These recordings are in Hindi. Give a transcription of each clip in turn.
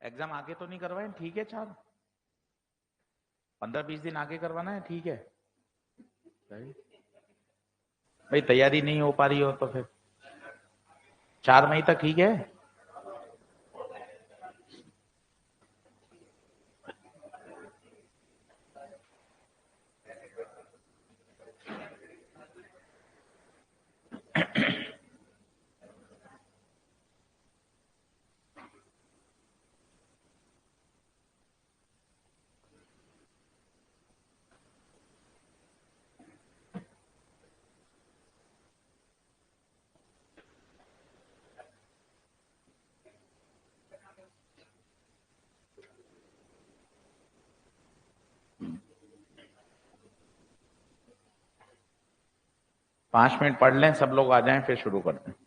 एग्जाम आगे तो नहीं करवाए? ठीक है, 15-20 दिन आगे करवाना है, ठीक है भाई। तैयारी नहीं हो पा रही हो तो फिर 4 मई तक ठीक है। पांच मिनट पढ़ लें, सब लोग आ जाएं, फिर शुरू करते हैं।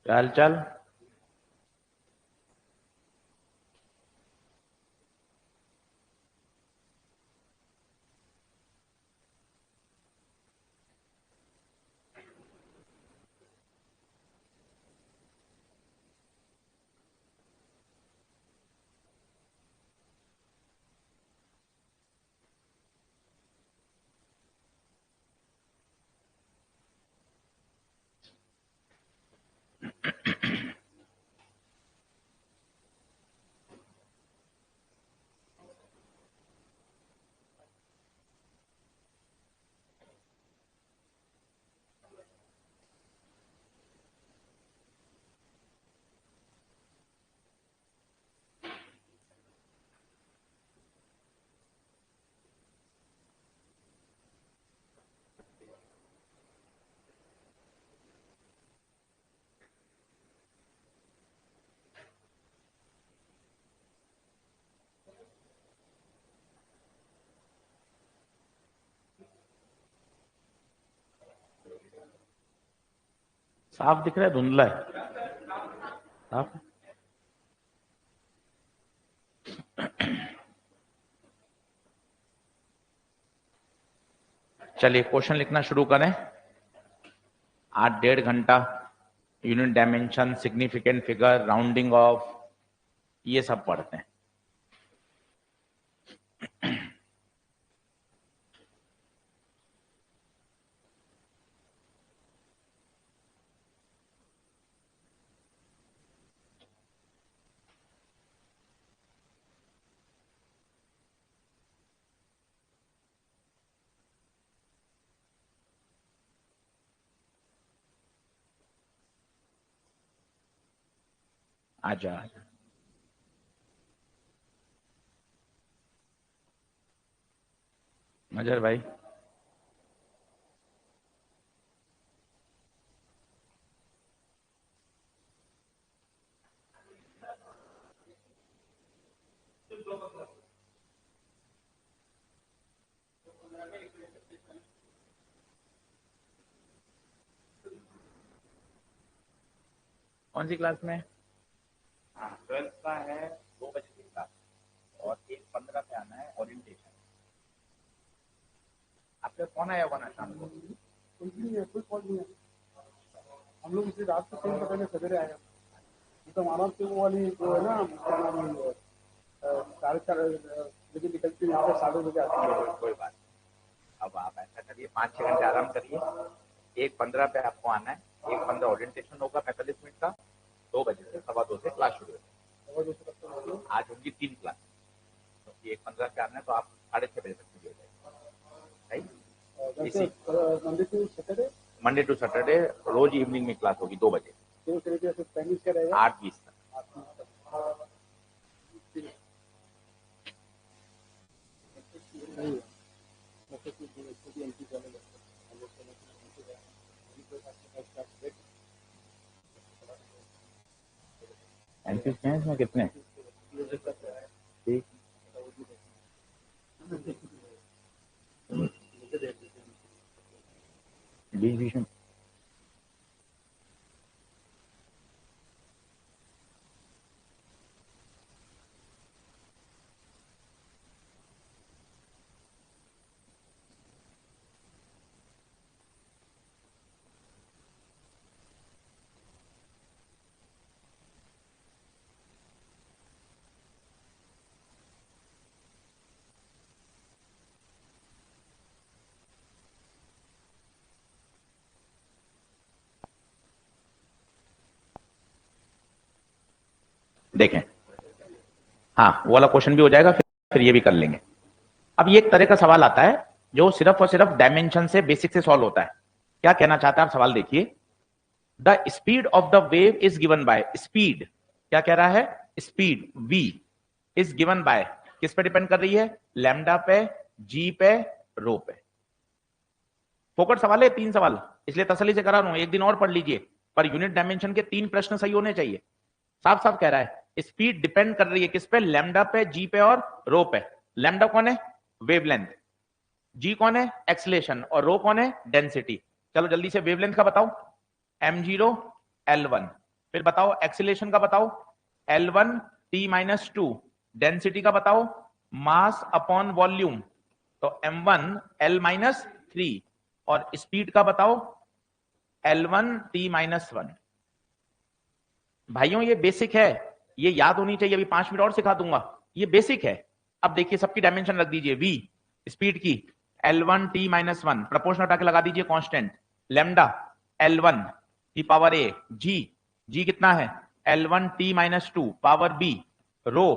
चल चल। साफ दिख रहा है, धुंधला है? साफ। चलिए क्वेश्चन लिखना शुरू करें। 8-1.5 घंटा unit dimension, significant figure, rounding of, ये सब पढ़ते हैं। आजा नजर भाई। कौन सी क्लास में? हाँ, 12th का है, 2 बजे की क्लास, और 1:15 पे आना है, ओरिएंटेशन। आपका कौन आया होगा ना शाम को? कुछ नहीं है, कोई कॉल नहीं है। हम लोग इसी रात को 3 बजे सवेरे आए। तो हमारा तो वो वाली जो है ना, क्या नाम है, 4:30 बजे निकलती है, यहाँ पे 7:30 बजे आती है। कोई बात। अब आप ऐसा करिए, 5-6 घंटे आराम करिए, 1:15 पे आपको आना है, 1:15 ओरिएंटेशन होगा 45 मिनट का, 2 बजे से 2:15 से क्लास शुरू होगी। आज होंगी 3 क्लास, क्योंकि 1:15 से आना है तो आप 6:30 बजे तक फ्री हो जाएगी। मंडे टू सैटरडे रोज इवनिंग में क्लास होगी 2 बजे, 8:20 तक। एंट्रीज हैं इसमें कितने? ठीक, बीच में देखें। हाँ, वो वाला क्वेश्चन भी हो जाएगा, फिर ये भी कर लेंगे। अब ये एक तरह का सवाल आता है जो सिर्फ और सिर्फ डायमेंशन से, बेसिक से सॉल्व होता है। क्या कहना चाहता है आप? सवाल देखिए, the speed of the wave is given by, speed क्या कह रहा है? Speed v is given by, किस पे डिपेंड कर रही है? लैम्डा पे, g पे, रो पे। फोकट सवाल है, 3 सवाल, इसलिए तसल्ली से करा रहा हूं, एक दिन और पढ़ लीजिए, पर यूनिट डायमेंशन के 3 प्रश्न सही होने चाहिए। साफ साफ कह रहा है स्पीड डिपेंड कर रही है किस पे? लैम्डा पे, जी पे और रो पे। लैम्डा कौन है? वेवलेंथ। जी कौन है? एक्सीलरेशन। और रो कौन है? डेंसिटी। चलो जल्दी से वेवलेंथ का बताओ, m0 l1। फिर बताओ एक्सीलरेशन का बताओ, l1 t-2। डेंसिटी का बताओ, मास अपॉन वॉल्यूम, तो m1 l-3। और स्पीड का बताओ, l1 t-1। भाइयों ये बेसिक है, ये याद होनी चाहिए। अभी 5 मिनट और सिखा दूंगा, ये बेसिक है। अब देखिए सबकी डायमेंशन रख दीजिए, v स्पीड की, l1 t-1, प्रपोर्शनल हटा के लगा दीजिए कांस्टेंट, लैम्डा l1 की पावर a, g कितना है? l1 t-2 पावर b, रो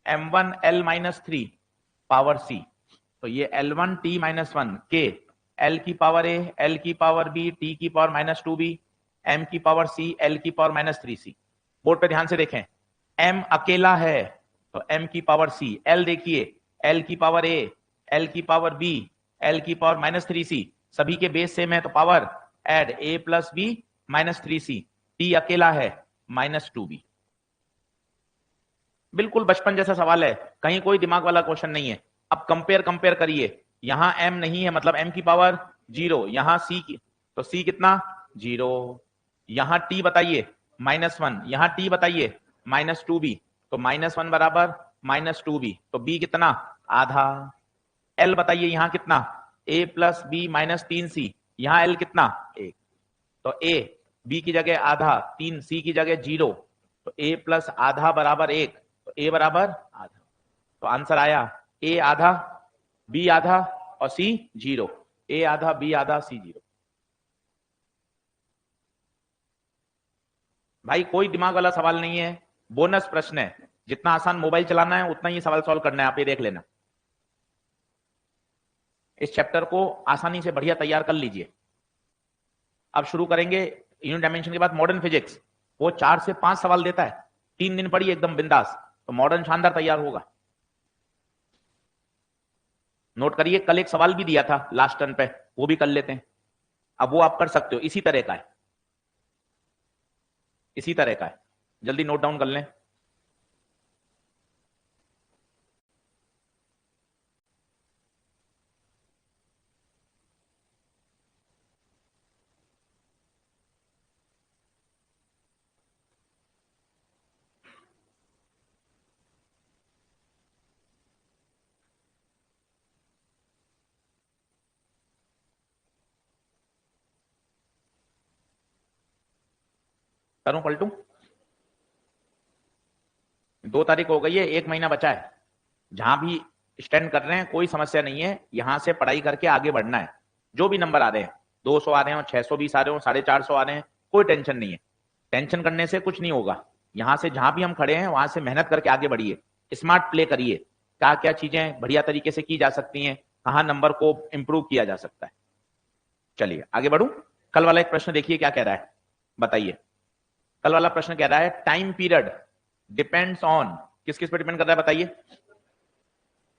m1 l-3 पावर c। तो ये l1 t-1 के l की पावर a, l की पावर b, t की पावर -2b, m की पावर c, l की पावर -3c। बोर्ड पे ध्यान से देखें, m अकेला है तो m की पावर c, l देखिए l की पावर a, l की पावर b, l की पावर -3c, सभी के बेस सेम है तो power add a plus b -3c, t अकेला है -2b। बिल्कुल बचपन जैसा सवाल है, कहीं कोई दिमाग वाला क्वेश्चन नहीं है। अब कंपेयर करिए, यहां m नहीं है मतलब m की पावर 0, यहां c की तो c कितना? 0। यहां t बताइए -1, यहां t बताइए -2b, तो -1 बराबर -2b, तो b कितना? आधा। l बताइए यहां कितना? a प्लस b -3c, यहां l कितना? 1। तो a b की जगह आधा, 3 c की जगह 0, तो a प्लस आधा बराबर 1, तो a बराबर आधा। तो आंसर आया a आधा, b आधा और c 0। a आधा, b आधा, c 0। भाई कोई दिमाग वाला सवाल नहीं है, बोनस प्रश्न है। जितना आसान मोबाइल चलाना है उतना ही सवाल सॉल्व करना है, आप ये देख लेना। इस चैप्टर को आसानी से बढ़िया तैयार कर लीजिए। अब शुरू करेंगे यूनिट डायमेंशन के बाद मॉडर्न फिजिक्स, वो 4 से 5 सवाल देता है, 3 दिन पढ़िए एकदम बिंदास, तो मॉडर्न शानदार तैयार होगा। नोट करिए, कल एक सवाल भी दिया था लास्ट टर्न पे, वो भी कर लेते हैं। अब वो आप कर सकते हो, इसी तरह का है, इसी तरह का है, जल्दी नोट डाउन कर लें। करूं पलटू? 2 तारीख हो गई है, 1 महीना बचा है। जहां भी स्टैंड कर रहे हैं कोई समस्या नहीं है, यहां से पढ़ाई करके आगे बढ़ना है। जो भी नंबर आ रहे हैं, 200 आ रहे हो, 620 आ रहे हो, 450 आ रहे हैं, कोई टेंशन नहीं है, टेंशन करने से कुछ नहीं होगा। यहां से जहां भी हम खड़े हैं वहां से मेहनत करके आगे बढ़िए, स्मार्ट प्ले करिए, क्या क्या चीजें बढ़िया तरीके से की जा सकती हैं, कहां नंबर को इंप्रूव किया जा सकता है। चलिए आगे बढ़ूं। कल वाला एक प्रश्न देखिए क्या कह रहा है, बताइए। कल वाला प्रश्न कह रहा है टाइम पीरियड डिपेंड्स ऑन, किस किस पे डिपेंड कर रहा है बताइए?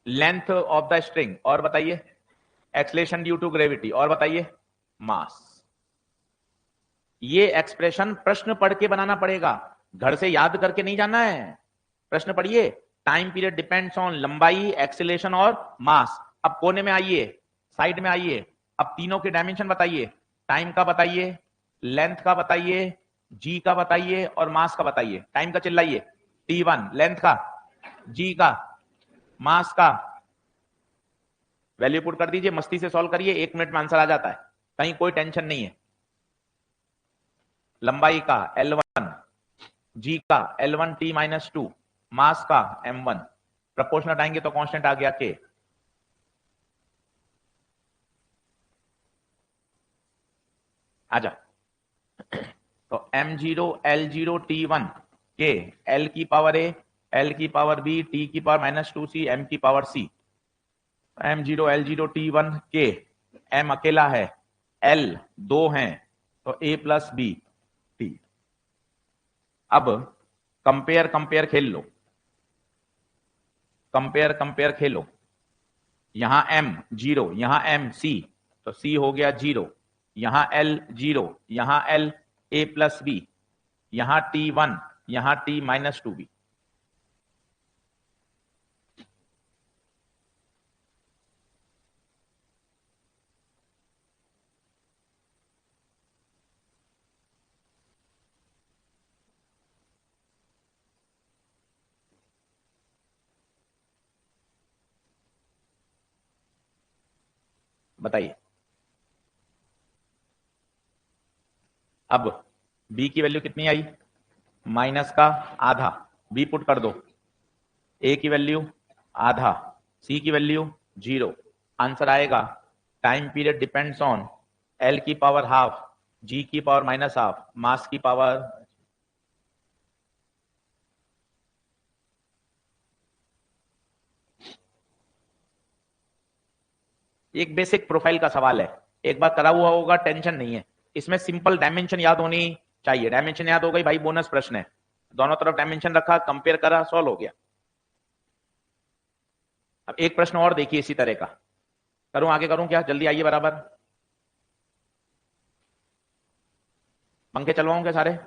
लेंथ ऑफ द स्ट्रिंग, और बताइए एक्सलेशन ड्यू टू ग्रेविटी, और बताइए मास। ये एक्सप्रेशन प्रश्न पढ़ के बनाना पड़ेगा, घर से याद करके नहीं जाना है। प्रश्न पढ़िए, टाइम पीरियड डिपेंड्स ऑन लंबाई, एक्सीलरेशन और मास। अब कोने में आइए, साइड में आइए, अब तीनों के डायमेंशन बताइए, टाइम का बताइए, लेंथ का बताइए, जी का बताइए और मास का बताइए। टाइम का चिल्लाइए, T1, लेंथ का, जी का, मास का, वैल्यू पुट कर दीजिए, मस्ती से सॉल्व करिए, 1 मिनट में आंसर आ जाता है, कहीं कोई टेंशन नहीं है। लंबाई का L1, जी का L1T-2, मास का M1, प्रपोर्शनल हटाएंगे तो कांस्टेंट आ गया K। आजा, तो M0 L0 T1 K, L की पावर A, L की पावर B, T की पावर -2C, M की power C। M0 L0 T1 K, M अकेला है, L 2 हैं, तो A + B T। अब कंपेयर कंपेयर खेल लो, कंपेयर कंपेयर खेलो। यहां M 0, यहां M C, तो C हो गया 0, यहां L 0, यहां L A + B, यहां T1, यहां T -2B। बताइए, अब B की वैल्यू कितनी आई? माइनस का आधा, B पुट कर दो, A की वैल्यू आधा, C की वैल्यू 0। आंसर आएगा time period depends on L की पावर हाफ, G की पावर -हाफ, मास की पावर। एक बेसिक प्रोफाइल का सवाल है, एक बार करा हुआ होगा, टेंशन नहीं है। इसमें सिंपल डायमेंशन याद होनी चाहिए, डायमेंशन याद हो गई भाई, बोनस प्रश्न है। दोनों तरफ डायमेंशन रखा, कंपेयर करा, सॉल्व हो गया। अब एक प्रश्न और देखिए इसी तरह का, करूं आगे, करूं क्या? जल्दी आइए, बराबर पंखे चलवाऊं क्या सारे?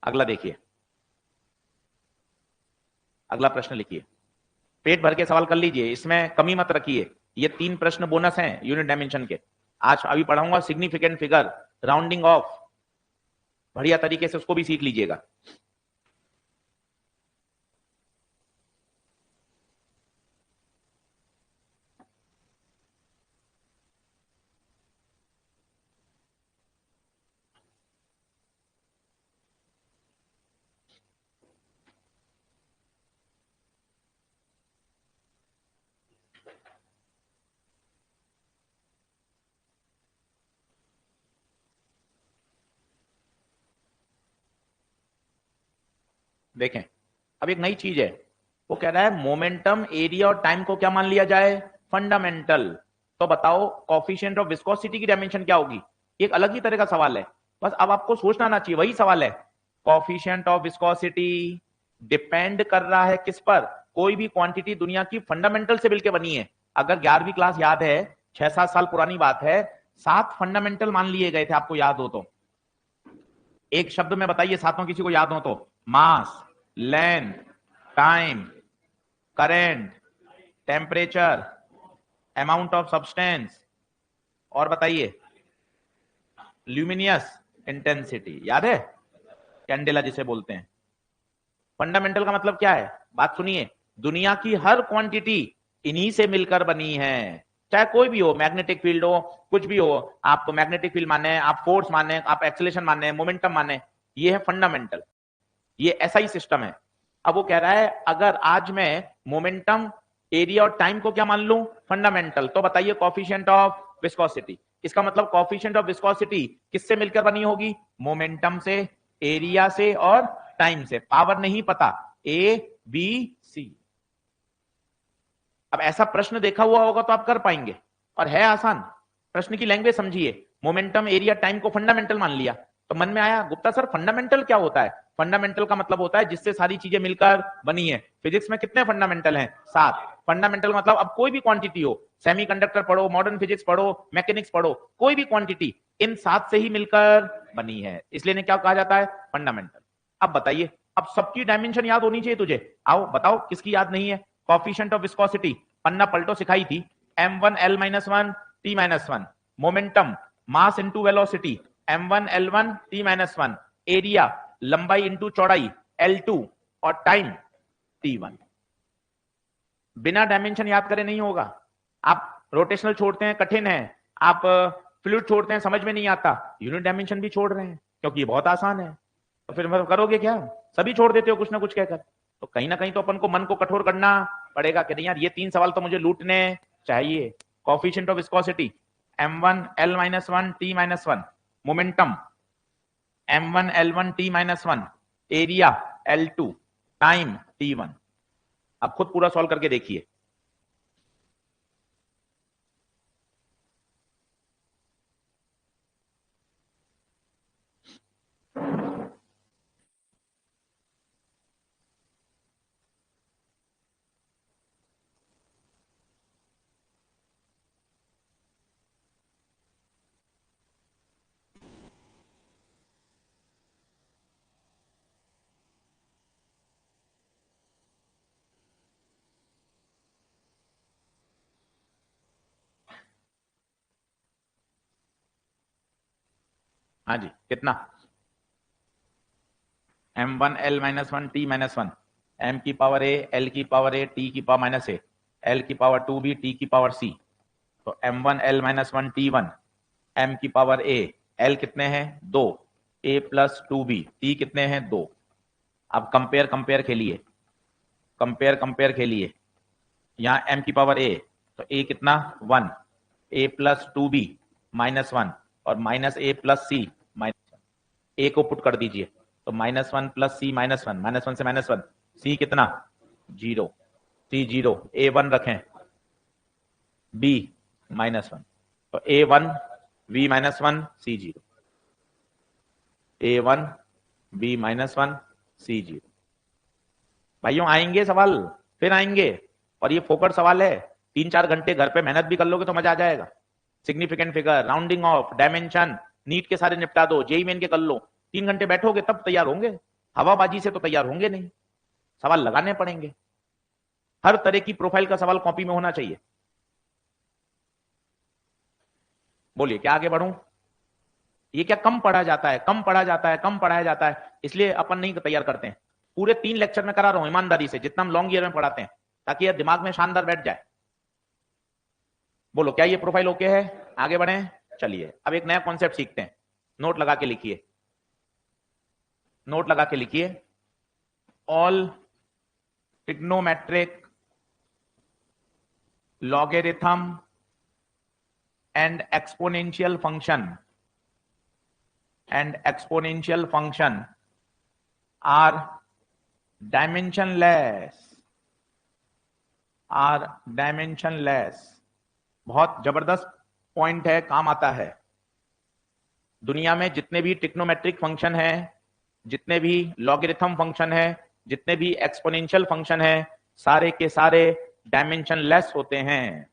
अगला देखिए, अगला प्रश्न लिखिए, पेट भर के सवाल कर लीजिए, इसमें कमी मत रखिए। ये 3 प्रश्न बोनस हैं यूनिट डायमेंशन के। आज अभी पढ़ाऊंगा सिग्निफिकेंट फिगर, राउंडिंग ऑफ, बढ़िया तरीके से उसको भी सीख लीजिएगा। देखें, अब एक नई चीज है, वो कह रहा है मोमेंटम, एरिया और टाइम को क्या मान लिया जाए? फंडामेंटल। तो बताओ कोफिशिएंट ऑफ विस्कोसिटी की डायमेंशन क्या होगी? एक अलग ही तरह का सवाल है, बस अब आपको सोचना ना चाहिए, वही सवाल है। कोफिशिएंट ऑफ विस्कोसिटी डिपेंड कर रहा है किस पर? कोई भी क्वांटिटी दुनिया की फंडामेंटल से मिलकर बनी है। अगर 11वीं क्लास याद है, 6-7 साल पुरानी बात है, 7 फंडामेंटल मान लिए गए थे, आपको याद हो तो। एक शब्द में बताइए, सातों किसी को याद हो तो। Mass, length, time, current, temperature, amount of substance, और बताइए ल्यूमिनियस इंटेंसिटी। याद है? कैंडेला जिसे बोलते हैं। फंडामेंटल का मतलब क्या है? बात सुनिए, दुनिया की हर क्वांटिटी इन्हीं से मिलकर बनी है, चाहे कोई भी हो, मैग्नेटिक फील्ड हो, कुछ भी हो। आप तो मैग्नेटिक फील्ड माने, आप फोर्स माने, आप एक्सेलरेशन माने, मोमेंटम माने, ये है फंडामेंटल, ये ऐसा ही सिस्टम है। अब वो कह रहा है अगर आज मैं मोमेंटम एरिया और टाइम को क्या मान लूं, फंडामेंटल। तो बताइए कोफिशिएंट ऑफ विस्कोसिटी, इसका मतलब कोफिशिएंट ऑफ विस्कोसिटी किससे मिलकर बनी होगी, मोमेंटम से, एरिया से और टाइम से। पावर नहीं पता, ए बी सी। अब ऐसा प्रश्न देखा हुआ होगा तो आप कर पाएंगे, और है आसान। प्रश्न की लैंग्वेज समझिए, मोमेंटम एरिया टाइम को फंडामेंटल मान लिया, तो मन में आया गुप्ता सर फंडामेंटल क्या होता है। फंडामेंटल का मतलब होता है जिससे सारी चीजें मिलकर बनी है। फिजिक्स में कितने फंडामेंटल हैं, 7। फंडामेंटल मतलब अब कोई भी क्वांटिटी हो, सेमीकंडक्टर पढ़ो, मॉडर्न फिजिक्स पढ़ो, मैकेनिक्स पढ़ो, कोई भी क्वांटिटी इन 7 से ही मिलकर बनी है, इसलिए इन्हें क्या कहा जाता है, फंडामेंटल। अब बताइए, अब सबकी डायमेंशन याद होनी चाहिए तुझे, आओ बताओ किसकी याद नहीं है। कोफिशिएंट ऑफ विस्कोसिटी पन्ना पलटो सिखाई थी, m1 l-1 t-1। Momentum mass into velocity, m1 l1 t-1। Area लंबाई इनटू चौड़ाई, l2। और टाइम t1। बिना डायमेंशन याद करे नहीं होगा। आप रोटेशनल छोड़ते हैं, कठिन है। आप फ्लूइड छोड़ते हैं, समझ में नहीं आता। यूनिट डायमेंशन भी छोड़ रहे हैं क्योंकि ये बहुत आसान है, तो फिर मतलब करोगे क्या, सभी छोड़ देते हो कुछ ना कुछ कहकर। तो कहीं ना कहीं तो अपन को मन को कठोर करना पड़ेगा कि नहीं यार, ये 3 सवाल तो मुझे लूटने चाहिए। Coefficient of viscosity m1 l-1 t-1। Momentum m1 l1 t-1। Area l2। Time t1। अब खुद पूरा सॉल्व करके देखिए। हाँ जी, कितना, m1 l-1 t-1। m की पावर a, l की पावर a, t की पावर माइनस a, l की पावर 2b, t की पावर c। तो m1 l-1 t1, m की पावर a, l कितने हैं 2, a प्लस 2b, t कितने हैं 2। अब कंपेयर कंपेयर खेलिए, कंपेयर कंपेयर खेलिए। यहाँ m की पावर a, तो a कितना 1, a प्लस 2b -1 और minus a plus c -1। a को पुट कर दीजिए, तो -1 प्लस c -1, -1 से -1, c कितना 0, c 0, a 1 रखें, b -1, तो a 1 b -1 c 0, a 1 b -1 c 0। भाइयों आएंगे सवाल, फिर आएंगे, और ये फोकट सवाल है। 3-4 घंटे घर पे मेहनत भी कर लोगे तो मजा आ जाएगा। Significant figure, rounding off, dimension, NEET के सारे निपटा दो, जेई मेन के कर लो। 3 घंटे बैठोगे तब तैयार होंगे, हवाबाजी से तो तैयार होंगे नहीं। सवाल लगाने पड़ेंगे, हर तरह की प्रोफाइल का सवाल कॉपी में होना चाहिए। बोलिए क्या आगे बढ़ूं, ये क्या कम पढ़ा जाता है, कम पढ़ा जाता है, कम पढ़ाया जाता है, इसलिए अपन नहीं तैयार करते हैं। पूरे 3 लेक्चर में करा रहा हूं ईमानदारी से, जितना हम लॉन्ग ईयर में पढ़ाते हैं, ताकि यह दिमाग में शानदार बैठ जाए। बोलो क्या ये प्रोफाइल ओके है, आगे बढ़े। चलिए अब एक नया कॉन्सेप्ट सीखते हैं। नोट लगा के लिखिए, नोट लगा के लिखिए, all trigonometric logarithm and exponential function are dimensionless। बहुत जबरदस्त पॉइंट है, काम आता है। दुनिया में जितने भी ट्रिग्नोमेट्रिक फंक्शन है, जितने भी लॉगरिथम फंक्शन है, जितने भी एक्सपोनेंशियल फंक्शन है, सारे के सारे डायमेंशनलेस होते हैं।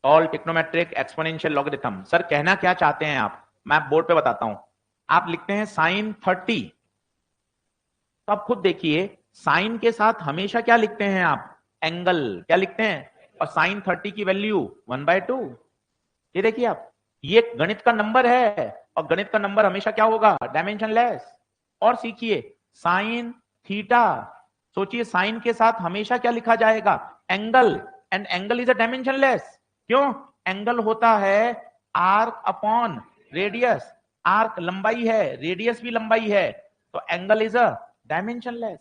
All trigonometric exponential logarithm. Sir कहना क्या चाहते हैं आप, मैं बोर्ड पे बताता हूं। आप लिखते हैं sin 30, तो आप खुद देखिए साइन के साथ हमेशा क्या लिखते हैं आप, एंगल। क्या लिखते हैं, और sin 30 की वैल्यू 1/2। ये देखिए आप, ये गणित का नंबर है, और गणित का नंबर हमेशा क्या होगा, डायमेंशनलेस। और सीखिए साइन थीटा, सोचिए साइन के साथ हमेशा क्या लिखा जाएगा, angle, and angle is a dimensionless. क्यों, एंगल होता है आर्क अपॉन रेडियस, आर्क लंबाई है, रेडियस भी लंबाई है, तो एंगल इज अ डायमेंशनलेस।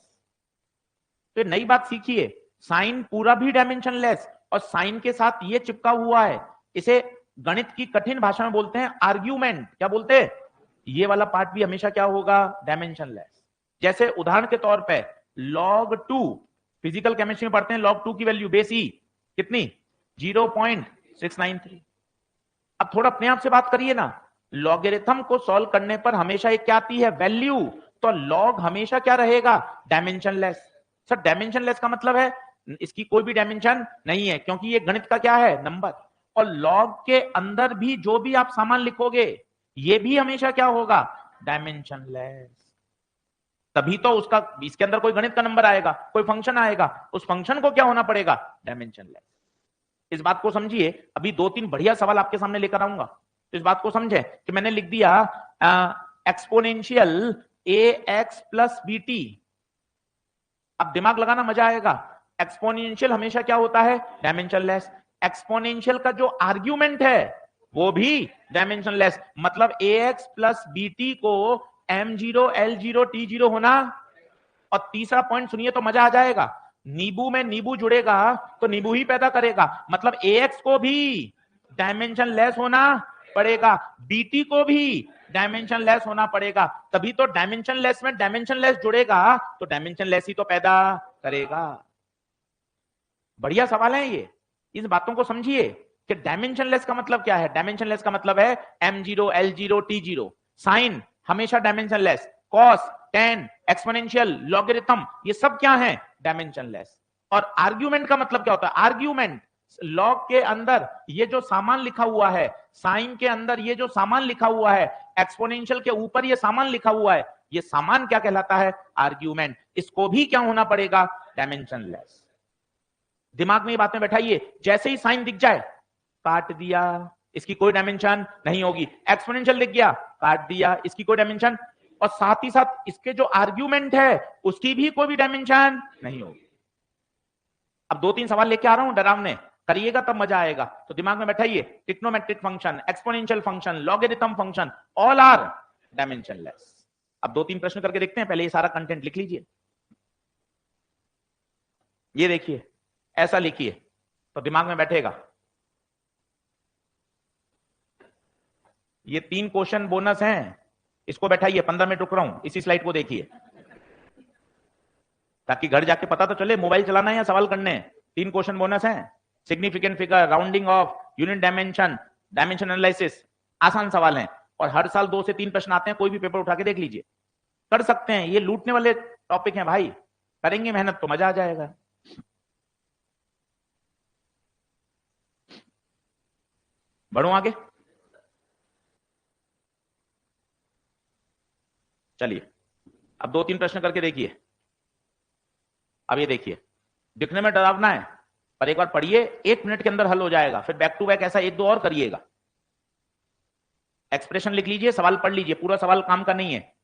तो नई बात सीखिए, साइन पूरा भी डायमेंशनलेस, और साइन के साथ ये चिपका हुआ है, इसे गणित की कठिन भाषा में बोलते हैं आर्ग्यूमेंट। क्या बोलते हैं? ये वाला पार्ट भी हमेशा क्या होगा? डायमेंशनलेस। जैसे उदाहरण के तौर पे log 2, फिजिकल केमिस्ट्री में पढ़ते हैं log 2 की वैल्यू बेस ई कितनी? 0.693। अब थोड़ा अपने आप से बात करिए ना, लॉगरिथम को सॉल्व करने पर हमेशा एक क्या आती है? वैल्यू। तो लॉग हमेशा क्या रहेगा? डायमेंशनलेस। सर डायमेंशनलेस का मतलब है इसकी कोई भी डायमेंशन नहीं है, क्योंकि ये गणित का क्या है? नंबर। और लॉग के अंदर भी जो भी आप सामान लिखोगे ये भी हमेशा क्या होगा? डायमेंशनलेस। तभी तो उसका इसके अंदर कोई गणित का नंबर आएगा, कोई फंक्शन आएगा, उस फंक्शन को क्या होना पड़ेगा? डायमेंशनलेस। इस बात को समझिए। अभी 2-3 बढ़िया सवाल आपके सामने लेकर आऊंगा, तो इस बात को समझे कि मैंने लिख दिया एक्सपोनेंशियल ax प्लस बीटी। अब दिमाग लगाना, मजा आएगा। एक्सपोनेंशियल हमेशा क्या होता है? डायमेंशनलेस। एक्सपोनेंशियल का जो आर्ग्यूमेंट है वो भी डायमेंशनलेस। मतलब ax प्लस बीटी को m0 l0 t0 होना। और तीसरा पॉइंट सुनिए तो मजा आ जाएगा, नींबू में नींबू जुड़ेगा तो नींबू ही पैदा करेगा, मतलब ax को भी डायमेंशनलेस होना पड़ेगा, bt को भी डायमेंशनलेस होना पड़ेगा। तभी तो डायमेंशनलेस में डायमेंशनलेस जुड़ेगा तो डायमेंशनलेस ही तो पैदा करेगा। बढ़िया सवाल है ये। इन बातों को समझिए कि डायमेंशनलेस का मतलब क्या है। डायमेंशनलेस का मतलब है m0 l0 t0। साइन हमेशा dimensionless, cos, ten, exponential, logarithm, ये सब क्या है? डायमेंशनलेस। और आर्ग्यूमेंट का मतलब क्या होता है? आर्ग्यूमेंट लॉग के अंदर ये जो सामान लिखा हुआ है, साइन के अंदर ये जो सामान लिखा हुआ है, एक्सपोनेंशियल के ऊपर ये सामान लिखा हुआ है, ये सामान क्या कहलाता है? आर्ग्यूमेंट। इसको भी क्या होना पड़ेगा? डायमेंशनलेस। दिमाग में ये बातें बैठाइए। जैसे ही साइन दिख जाए काट दिया, इसकी कोई डायमेंशन नहीं होगी। एक्सपोनेंशियल दिख गया, काट दिया, इसकी कोई डायमेंशन, और साथ ही साथ इसके जो आर्ग्यूमेंट है उसकी भी कोई भी डायमेंशन नहीं होगी। अब 2-3 सवाल लेके आ रहा हूं, डरावने, करिएगा तब मजा आएगा। तो दिमाग में बैठाइए, trigonometric function, exponential function, logarithm function, all are dimensionless. अब 2-3 प्रश्न करके देखते हैं। पहले ये सारा कंटेंट लिख लीजिए। ये देखिए, ऐसा लिखिए तो दिमाग में बैठेगा। ये 3 क्वेश्चन बोनस हैं, इसको बैठाइए। 15 मिनट रुक रहा हूं, इसी स्लाइड को देखिए ताकि घर जाके पता तो चले मोबाइल चलाना है या सवाल करने हैं। 3 क्वेश्चन बोनस हैं। Significant figure, rounding of, unit dimension, dimension analysis, आसान सवाल हैं। और हर साल 2 से 3 प्रश्न आते हैं, कोई भी पेपर उठा के देख लीजिए। कर सकते हैं, ये लूटने वाले टॉपिक हैं भाई, करेंगे मेहनत तो मजा आ जाएगा। बढ़ो आगे, चलिए अब 2-3 प्रश्न करके देखिए। अब ये देखिए, दिखने में डरावना है पर एक बार पढ़िए, 1 मिनट के अंदर हल हो जाएगा। फिर बैक टू बैक ऐसा 1-2 और करिएगा। एक्सप्रेशन लिख लीजिए, सवाल पढ़ लीजिए। पूरा सवाल काम का नहीं है,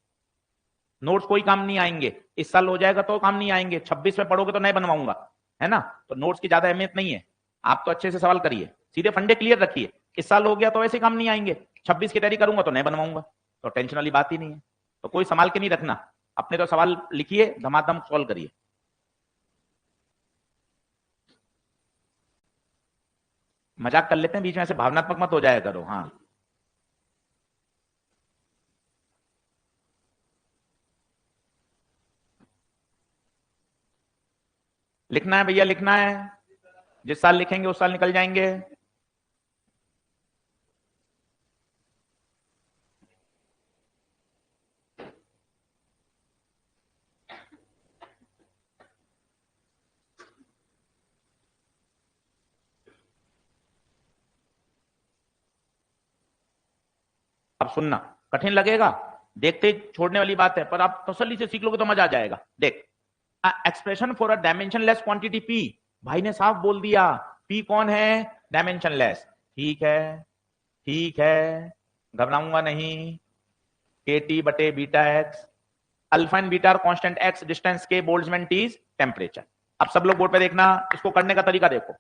नोट्स कोई काम नहीं आएंगे। इस साल हो जाएगा तो काम नहीं आएंगे, 26 में पढ़ोगे तो नए बनवाऊंगा, है ना। तो नोट्स की ज्यादा अहमियत नहीं है, आप तो अच्छे से सवाल करिए, सीधे फंडे क्लियर रखिए। इस साल हो गया तो वैसे काम नहीं आएंगे, 26 की तैयारी करूंगा तो नए बनवाऊंगा, तो टेंशन वाली बात ही नहीं है। तो कोई संभाल के नहीं रखना, अपने तो सवाल लिखिए, धमाधम सॉल्व करिए। मजाक कर लेते हैं बीच में, ऐसे भावनात्मक मत हो जाया करो। हाँ, लिखना है भैया, लिखना है। जिस साल लिखेंगे उस साल निकल जाएंगे। अब सुनना, कठिन लगेगा, देखते ही छोड़ने वाली बात है, पर आप तसल्ली से सीख लोगे तो मजा आ जाएगा। देख, expression for a dimensionless quantity P, भाई ने साफ बोल दिया पी कौन है? डायमेंशनलेस। ठीक है, ठीक है, घबराऊंगा नहीं। के टी बटे beta x, alpha and beta constant, x distance के, बोल्ट्जमैन टी टेम्परेचर। अब सब लोग बोर्ड पे देखना, इसको करने का तरीका देखो।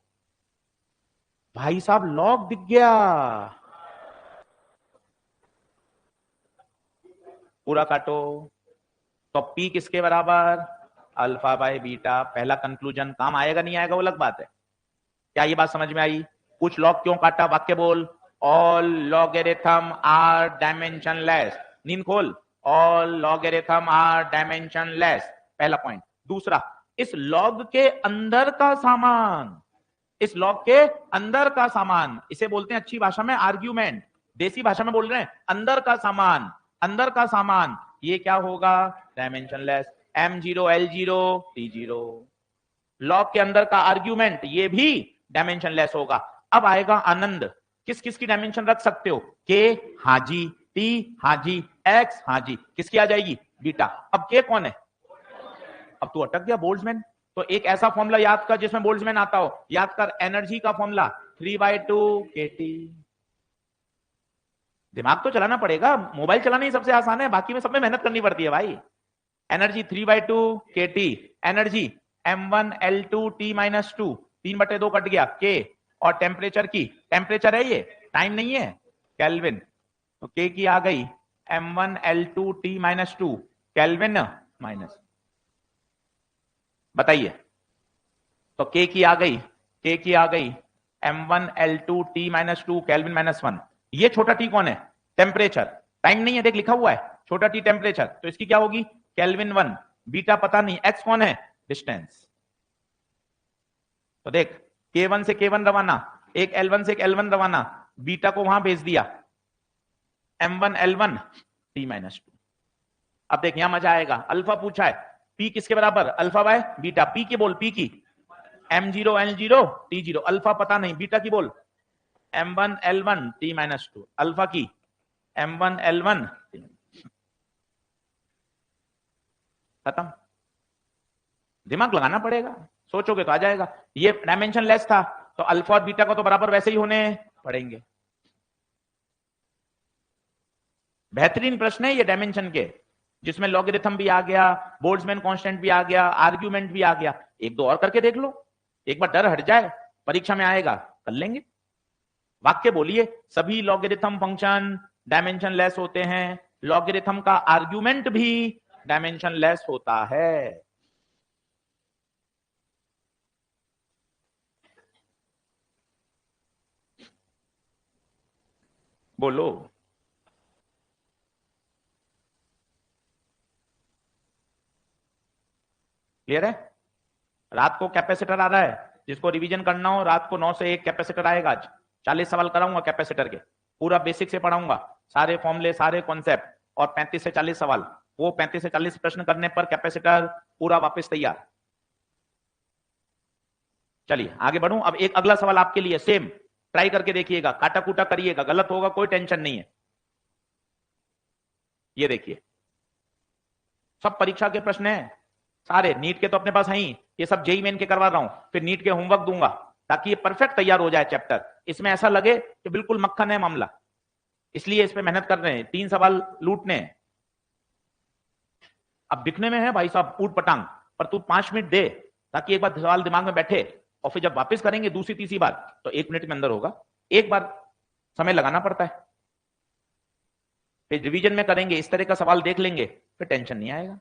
भाई साहब लॉग दिख गया, पूरा काटो। तो पी किसके बराबर? अल्फा बाय बीटा, पहला कंक्लूजन काम आएगा नहीं आएगा वो अलग बात है। क्या ये बात समझ में आई? कुछ लॉग क्यों काटा? वाक्य बोल, ऑल लॉगरिथम आर डायमेंशनलेस। नींद खोल, ऑल लॉगरिथम आर डायमेंशनलेस, पहला पॉइंट। दूसरा, इस लॉग के अंदर का सामान, इस लॉग के अंदर का सामान, इसे बोलते हैं अच्छी भाषा में आर्ग्यूमेंट, देसी भाषा में बोल रहे हैं अंदर का सामान, अंदर का सामान, ये क्या होगा? Dimensionless. M0 L0 T0, log के अंदर का आर्ग्यूमेंट ये भी डायमेंशनलेस होगा। अब आएगा आनंद, किस किस की डायमेंशन रख सकते हो? के हाजी, टी हाजी, एक्स हाजी, किसकी आ जाएगी? बीटा। अब के कौन है? अब तू अटक गया, बोल्ट्जमैन। तो एक ऐसा फॉर्मूला याद कर जिसमें बोल्ट्जमैन आता हो, याद कर एनर्जी का फॉर्मूला 3/2 kT। दिमाग तो चलाना पड़ेगा, मोबाइल चलाना ही सबसे आसान है, बाकी में सब में मेहनत करनी पड़ती है भाई। Energy 3/2 kT, energy m1L2T-2, 3/2 cut गया के, और टेम्परेचर की, टेम्परेचर है ये, टाइम नहीं है, केल्विन, तो के की आ गई m1L2T-2 केल्विन माइनस, बताइए। तो के की आ गई, के की आ गई m1L2T-2 केल्विन -1। ये छोटा टी कौन है? टेम्परेचर, टाइम नहीं है, देख लिखा हुआ है छोटा टी टेम्परेचर, तो इसकी क्या होगी? केल्विन 1। बीटा पता नहीं, एक्स कौन है? डिस्टेंस। तो देख, K1 से K1 रवाना, एक L1 से एक L1 रवाना, बीटा को वहां भेज दिया M1 L1 T-2। अब देख यहां मजा आएगा, अल्फा पूछा है, P किसके बराबर? Alpha by beta. P की बोल, P की M0 L0 T0, अल्फा पता नहीं, बीटा की बोल M1 L1 T-2, अल्फा की M1 L1, खत्म। दिमाग लगाना पड़ेगा, सोचोगे तो आ जाएगा। ये डायमेंशन लेस था, तो अल्फा और बीटा को तो बराबर वैसे ही होने पड़ेंगे। बेहतरीन प्रश्न है ये डायमेंशन के, जिसमें लॉगरिथम भी आ गया, बोल्ट्जमैन कांस्टेंट भी आ गया, आर्ग्यूमेंट भी आ गया। एक दो और करके देख लो, एक बार डर हट जाए, परीक्षा में आएगा कर लेंगे। वाक्य बोलिए, सभी लॉगरिथम फंक्शन डायमेंशन लेस होते हैं, लॉगरिथम का आर्ग्यूमेंट भी डायमेंशन लेस होता है। बोलो। क्लियर है? रात को कैपेसिटर आ रहा है, जिसको रिवीजन करना हो रात को 9 से 1 कैपेसिटर आएगा। आज 40 सवाल कराऊंगा कैपेसिटर के, पूरा बेसिक से पढ़ाऊंगा, सारे फॉर्मूले, सारे कॉन्सेप्ट, और 35 से 40 सवाल। वो 35 से 40 प्रश्न करने पर कैपेसिटर पूरा वापस तैयार। चलिए आगे बढ़ूं। अब एक अगला सवाल आपके लिए, सेम ट्राई करके देखिएगा, काटा कूटा करिएगा, गलत होगा कोई टेंशन नहीं है। ये देखिए, सब परीक्षा के प्रश्न है सारे, नीट के तो अपने पास है ही, ये सब जेई मेन के करवा रहा हूं, फिर नीट के होमवर्क दूंगा, ताकि ये परफेक्ट तैयार हो जाए चैप्टर, इसमें ऐसा लगे कि बिल्कुल मक्खन है मामला। इसलिए इस पे मेहनत कर रहे हैं, 3 सवाल लूटने हैं। अब दिखने में है भाई साहब ऊट पटांग, पर तू 5 मिनट दे, ताकि एक बार सवाल दिमाग में बैठे, और फिर जब वापस करेंगे दूसरी तीसरी बार, तो 1 मिनट में अंदर होगा। एक बार समय लगाना पड़ता है, फिर रिवीजन में करेंगे, इस तरह का सवाल देख लेंगे, फिर टेंशन नहीं आएगा।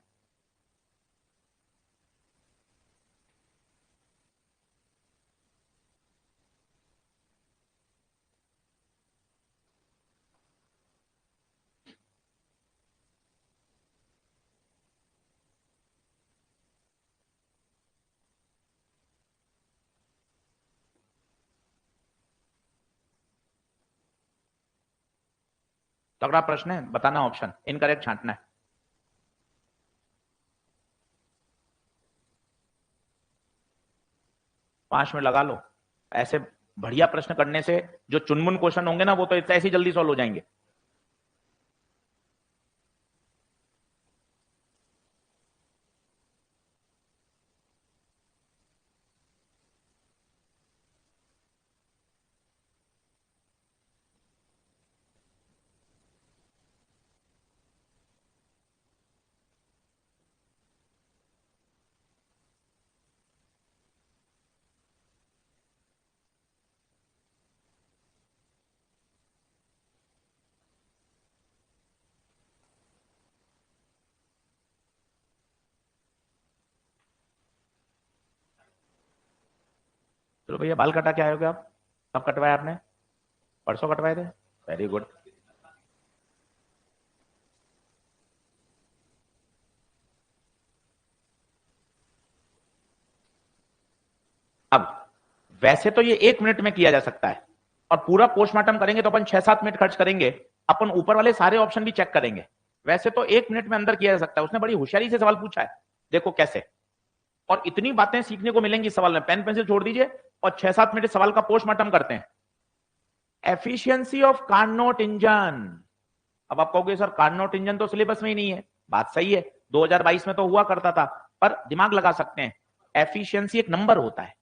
तगड़ा प्रश्न है, बताना ऑप्शन, इनकरेक्ट छांटना है। 5 मिनट लगा लो, ऐसे बढ़िया प्रश्न करने से जो चुनमुन क्वेश्चन होंगे ना, वो तो ऐसे ही जल्दी सॉल्व हो जाएंगे। चलो भैया, बाल कटा के आए होगे आप? कब कटवाया आपने? परसों कटवाए थे? Very good. अब वैसे तो ये 1 मिनट में किया जा सकता है, और पूरा पोस्टमार्टम करेंगे तो अपन 6-7 मिनट खर्च करेंगे, अपन ऊपर वाले सारे ऑप्शन भी चेक करेंगे। वैसे तो 1 मिनट में अंदर किया जा सकता है। उसने बड़ी होशियारी से सवाल पूछा है, देखो कैसे। और इतनी बातें सीखने को मिलेंगी सवाल में। पेन पेंसिल छोड़ दीजिए और 6-7 मिनट सवाल का पोस्टमार्टम करते हैं। Efficiency of Carnot engine. अब आप कहोगे सर कार्नोट इंजन तो सिलेबस में ही नहीं है। बात सही है, 2022 में तो हुआ करता था, पर दिमाग लगा सकते हैं। एफिशिएंसी एक नंबर होता है।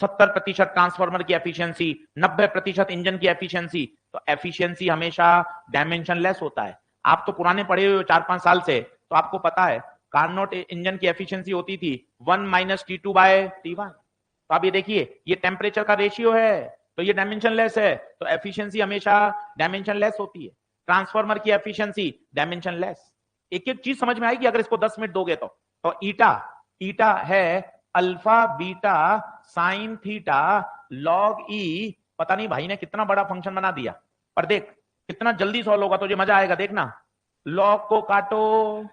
70% ट्रांसफार्मर की एफिशिएंसी, 90% इंजन की एफिशिएंसी। तो एफिशिएंसी हमेशा डायमेंशन लेस होता है। आप तो पुराने पढ़े हुए 4-5 साल से, तो आपको पता है कार्नोट इंजन की एफिशिएंसी होती थी 1 - T2/T1। तो आप ये देखिए, ये टेम्परेचर का रेशियो है, तो ये डायमेंशन लेस है, तो एफिशिएंसी हमेशा डायमेंशन लेस होती है। ट्रांसफार्मर की एफिशिएंसी डायमेंशन लेस। एक एक चीज समझ में आएगी अगर इसको 10 मिनट दोगे तो ईटा है alpha beta sine theta log e. पता नहीं भाई ने कितना बड़ा फंक्शन बना दिया, पर देख कितना जल्दी सॉल्व होगा, तुझे मजा आएगा देखना। लॉग को काटो,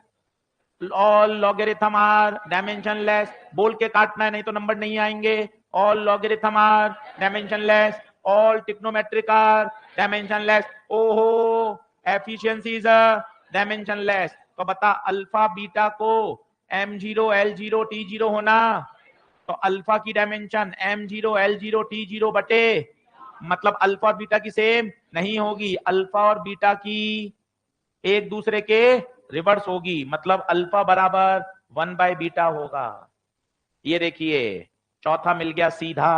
all logarithm are dimensionless, बोल के काटना है नहीं तो नंबर नहीं आएंगे। All logarithm are dimensionless, all trigonometric are dimensionless. ओहो, एफिशिएंसी इज डायमेंशन लेस। तो बता अल्फा बीटा को m0 l0 t0 होना, तो अल्फा की डायमेंशन m0 l0 t0 बटे, मतलब अल्फा और बीटा की सेम नहीं होगी, अल्फा और बीटा की एक दूसरे के रिवर्स होगी, मतलब अल्फा बराबर 1/बीटा होगा। ये देखिए चौथा मिल गया सीधा,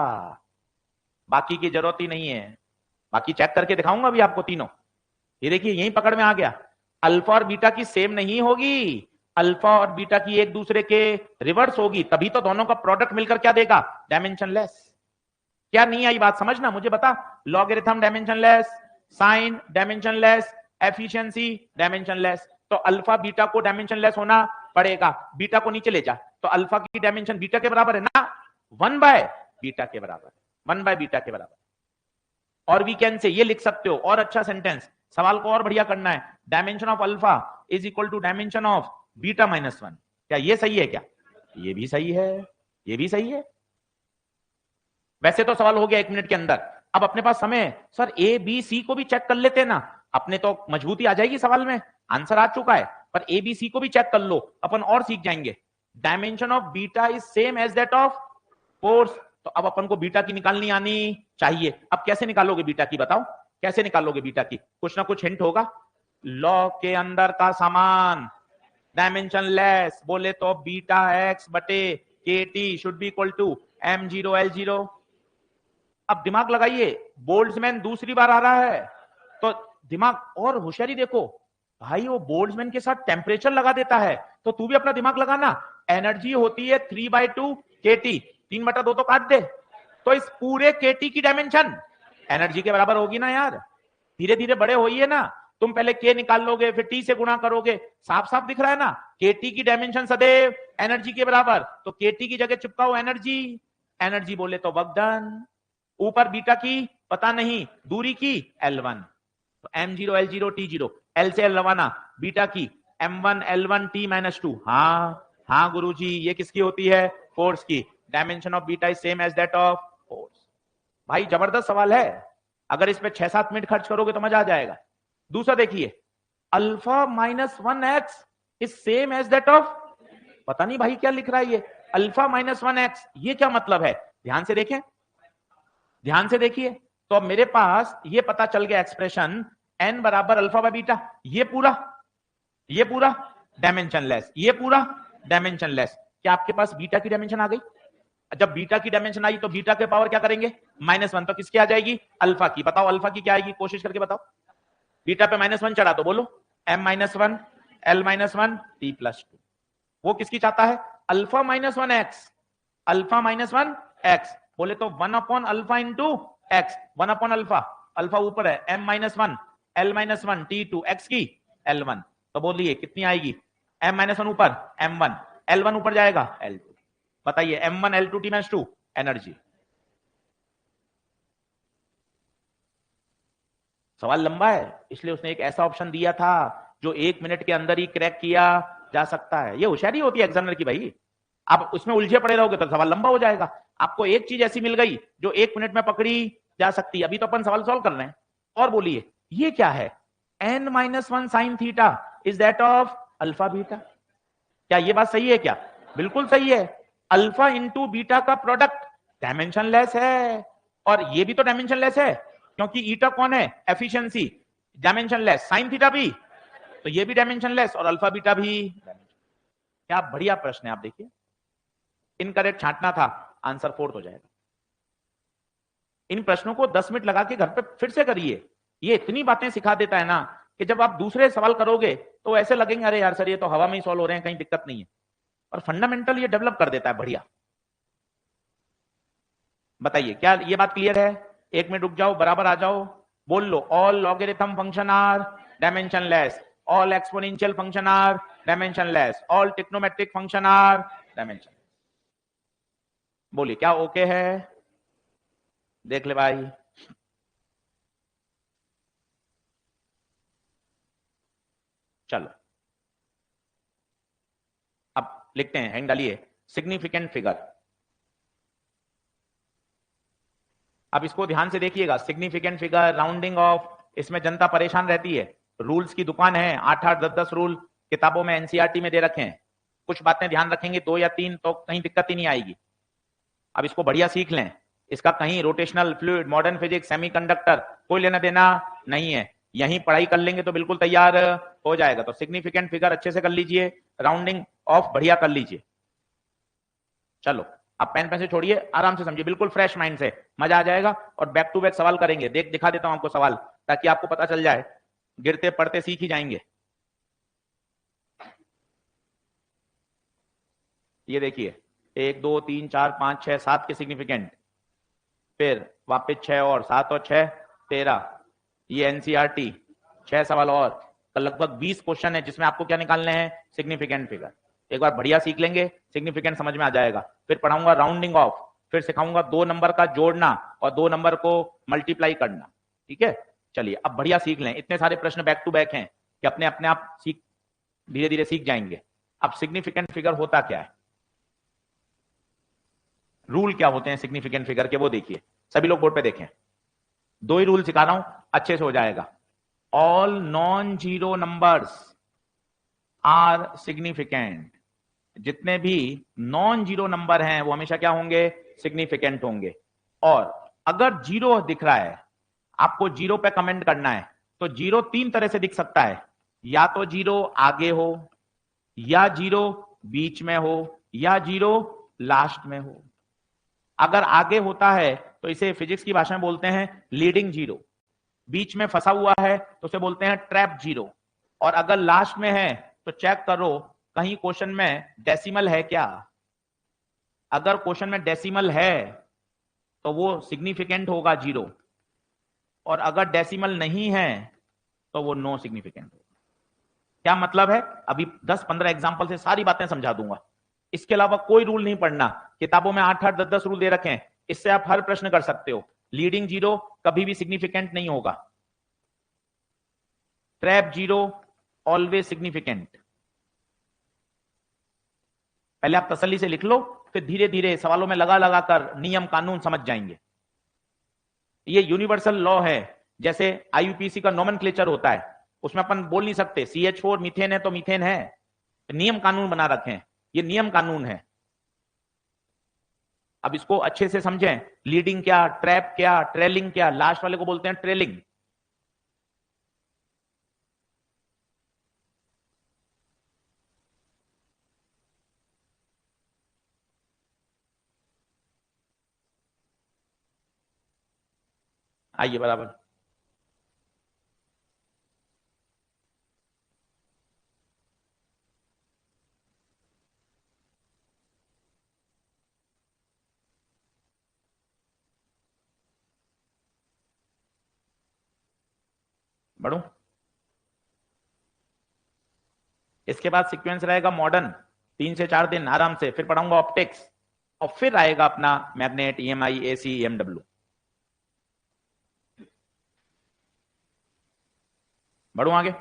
बाकी की जरूरत ही नहीं है। बाकी चेक करके दिखाऊंगा अभी आपको तीनों। ये देखिए यही पकड़ में आ गया, अल्फा और बीटा की सेम नहीं होगी, अल्फा और बीटा की एक दूसरे के रिवर्स होगी, तभी तो दोनों का प्रोडक्ट मिलकर क्या देगा, डायमेंशन लेस। क्या नहीं आई बात समझना, मुझे बता। Logarithm dimensionless, sine dimensionless, efficiency dimensionless. तो अल्फा बीटा को डायमेंशन लेस होना पड़ेगा। बीटा को नीचे ले जा, तो अल्फा की डायमेंशन बीटा के बराबर है ना, 1/बीटा के बराबर, 1/बीटा के बराबर। और वी कैन से ये लिख सकते हो, और अच्छा सेंटेंस, सवाल को और बढ़िया करना है, dimension of alpha is equal to dimension of beta -1। क्या ये सही है? क्या ये भी सही है? ये भी सही है। वैसे तो सवाल हो गया 1 मिनट के अंदर। अब अपने पास समय, सर ए बी सी को भी चेक कर लेते ना, अपने तो मजबूती आ जाएगी सवाल में, आंसर आ चुका है, पर ए बी सी को भी चेक कर लो, अपन और सीख जाएंगे। Dimension of beta is same as that of force, तो अब अपन को बीटा की निकालनी आनी चाहिए। अब कैसे निकालोगे बीटा की, बताओ कैसे निकालोगे बीटा की? कुछ ना कुछ हिंट होगा। लॉ के अंदर का सामान डायमेंशन लेस, बोले तो बीटा एक्स बटे के t should be equal to m0 l0। अब दिमाग लगाइए, बोल्ट्जमैन दूसरी बार आ रहा है, तो दिमाग और होशियारी देखो भाई, वो बोल्ट्जमैन के साथ टेम्परेचर लगा देता है, तो तू भी अपना दिमाग लगाना। एनर्जी होती है 3/2 kT, 3/2 तो काट दे, तो इस पूरे kT की डायमेंशन एनर्जी के बराबर होगी ना यार। धीरे धीरे बड़े होइए ना, तुम पहले के निकाल लोगे फिर टी से गुणा करोगे, साफ साफ दिख रहा है ना, केटी की डायमेंशन सदैव एनर्जी के बराबर, तो केटी की जगह चिपकाओ एनर्जी। एनर्जी बोले तो वर्क डन, ऊपर बीटा की पता नहीं, दूरी की L1, तो m0 l0 t0, L से L रवाना, बीटा की m1 L1 t-2। हाँ गुरुजी, ये किसकी होती है, फोर्स की। Dimension of beta is same as that of force. भाई जबरदस्त सवाल है, अगर इस पे 6-7 मिनट खर्च करोगे तो मजा आ जाएगा। दूसरा देखिए, alpha -1x is same as that of, पता नहीं भाई क्या लिख रहा है ये, अल्फा -1x, ये क्या मतलब है? ध्यान से देखें, ध्यान से देखिए, तो अब मेरे पास ये पता चल गया एक्सप्रेशन n बराबर अल्फा बाय बीटा, ये पूरा डायमेंशन लेस, ये पूरा डायमेंशन लेस। क्या आपके पास बीटा की डायमेंशन आ गई? जब बीटा की डायमेंशन आई तो बीटा के पावर क्या करेंगे, -1, तो किसकी आ जाएगी, अल्फा की। बताओ अल्फा की क्या आएगी, कोशिश करके बताओ। बीटा पे -1 चढ़ा दो, बोलो m-1 l-1 t+2। वो किसकी चाहता है, अल्फा -1x, अल्फा -1x, बोले तो 1 alpha into x, 1 alpha, alpha ऊपर है, m-1 l-1 t2 x की l1, तो बोलिए कितनी आएगी, m-1 ऊपर m1, l1 ऊपर जाएगा l2। बताइए m1 l2 t-2 एनर्जी। सवाल लंबा है, इसलिए उसने एक ऐसा ऑप्शन दिया था जो 1 मिनट के अंदर ही क्रैक किया जा सकता है। ये होशियारी होती है एग्जामिनर की भाई। आप उसमें उलझे पड़े रहोगे तो सवाल लंबा हो जाएगा। आपको एक चीज ऐसी मिल गई जो 1 मिनट में पकड़ी जा सकती है। अभी तो अपन सवाल सॉल्व कर रहे हैं। और बोलिए ये क्या है? n-1 sin theta is that of alpha beta. क्या ये बात सही है क्या? बिल्कुल सही है। अल्फा इंटू बीटा का प्रोडक्ट डायमेंशनलेस है, और ये भी तो डायमेंशनलेस है क्योंकि ईटा कौन है? एफिशिएंसी। डायमेंशनलेस। साइन थीटा भी, तो ये भी डायमेंशनलेस और अल्फा बीटा भी। क्या बढ़िया प्रश्न है। आप देखिए, इनकरेक्ट छांटना था, आंसर 4 हो जाएगा। इन प्रश्नों को 10 मिनट लगा के घर पे फिर से करिए। ये इतनी बातें सिखा देता है ना कि जब आप दूसरे सवाल करोगे तो ऐसे लगेंगे अरे यार सर ये तो हवा में ही सॉल्व हो रहे हैं, कहीं दिक्कत नहीं है। और फंडामेंटल ये डेवलप कर देता है बढ़िया। बताइए क्या ये बात क्लियर है? 1 मिनट रुक जाओ, बराबर आ जाओ, बोल लो। All logarithm function are dimensionless, all exponential function are dimensionless, all trigonometric function are dimensionless. बोलिए क्या ओके है? देख ले भाई। चलो अब लिखते हैं, हैंग डालिए। Significant figure. अब इसको ध्यान से देखिएगा। सिग्निफिकेंट फिगर, राउंडिंग ऑफ, इसमें जनता परेशान रहती है। रूल्स की दुकान है, 8-8 10-10 रूल किताबों में एनसीईआरटी में दे रखे हैं। कुछ बातें ध्यान रखेंगे, 2 या 3 तो कहीं दिक्कत ही नहीं आएगी। अब इसको बढ़िया सीख लें। इसका कहीं rotational fluid, modern physics, semiconductor कोई लेना देना नहीं है। यहीं पढ़ाई कर लेंगे तो बिल्कुल तैयार हो जाएगा। तो सिग्निफिकेंट फिगर अच्छे से कर लीजिए, राउंडिंग ऑफ बढ़िया कर लीजिए। चलो अब पेन पेंसिल छोड़िए, आराम से समझिए, बिल्कुल फ्रेश माइंड से, मजा आ जाएगा। और बैक टू बैक सवाल करेंगे। दिखा देता हूं आपको सवाल, ताकि आपको पता चल जाए। गिरते पढ़ते सीख ही जाएंगे। ये देखिए, 1 2 3 4 5 6 7 के सिग्निफिकेंट, फिर वापस 6 और 7 और 6 13। ये एनसीईआरटी 6 सवाल और लगभग 20 क्वेश्चन है जिसमें आपको क्या निकालने हैं? Significant figure. एक बार बढ़िया सीख लेंगे, सिग्निफिकेंट समझ में आ जाएगा। फिर पढ़ाऊंगा राउंडिंग ऑफ, फिर सिखाऊंगा 2 नंबर का जोड़ना और 2 नंबर को मल्टीप्लाई करना। ठीक है, चलिए अब बढ़िया सीख लें। इतने सारे प्रश्न बैक टू बैक हैं कि अपने अपने आप सीख, धीरे धीरे सीख जाएंगे। अब सिग्निफिकेंट फिगर होता क्या है, रूल क्या होते हैं सिग्निफिकेंट फिगर के, वो देखिए। सभी लोग बोर्ड पे देखें, 2 ही रूल सिखा रहा हूं, अच्छे से हो जाएगा। All non zero numbers are significant. जितने भी नॉन जीरो नंबर हैं वो हमेशा क्या होंगे? सिग्निफिकेंट होंगे। और अगर जीरो दिख रहा है, आपको जीरो पे कमेंट करना है, तो जीरो 3 तरह से दिख सकता है। या तो जीरो आगे हो, या जीरो बीच में हो, या जीरो लास्ट में हो। अगर आगे होता है तो इसे फिजिक्स की भाषा में बोलते हैं लीडिंग जीरो। बीच में फंसा हुआ है तो उसे बोलते हैं ट्रैप जीरो। और अगर लास्ट में है तो चेक करो कहीं क्वेश्चन में डेसिमल है क्या। अगर क्वेश्चन में डेसिमल है तो वो सिग्निफिकेंट होगा जीरो, और अगर डेसिमल नहीं है तो वो नो सिग्निफिकेंट होगा। क्या मतलब है? अभी 10-15 एग्जांपल से सारी बातें समझा दूंगा। इसके अलावा कोई रूल नहीं पढ़ना। किताबों में 8-8 10-10 रूल दे रखे हैं, इससे आप हर प्रश्न कर सकते हो। लीडिंग जीरो कभी भी सिग्निफिकेंट नहीं होगा, ट्रैप जीरो ऑलवेज सिग्निफिकेंट। पहले आप तसल्ली से लिख लो, फिर धीरे धीरे सवालों में लगा लगा कर नियम कानून समझ जाएंगे। ये यूनिवर्सल लॉ है। जैसे आईयूपीसी का नोमेनक्लेचर होता है, उसमें अपन बोल नहीं सकते CH4 मीथेन है तो मीथेन है। नियम कानून बना रखे हैं, ये नियम कानून है। अब इसको अच्छे से समझें। लीडिंग क्या, ट्रैप क्या, ट्रेलिंग क्या, लास्ट वाले को बोलते हैं ट्रेलिंग। आइए बराबर। बढ़ो। इसके बाद सीक्वेंस रहेगा मॉडर्न, 3 से 4 दिन आराम से। फिर पढ़ाऊंगा ऑप्टिक्स, और फिर आएगा अपना मैग्नेट, EMI, AC, EMW। बढ़ू आगे।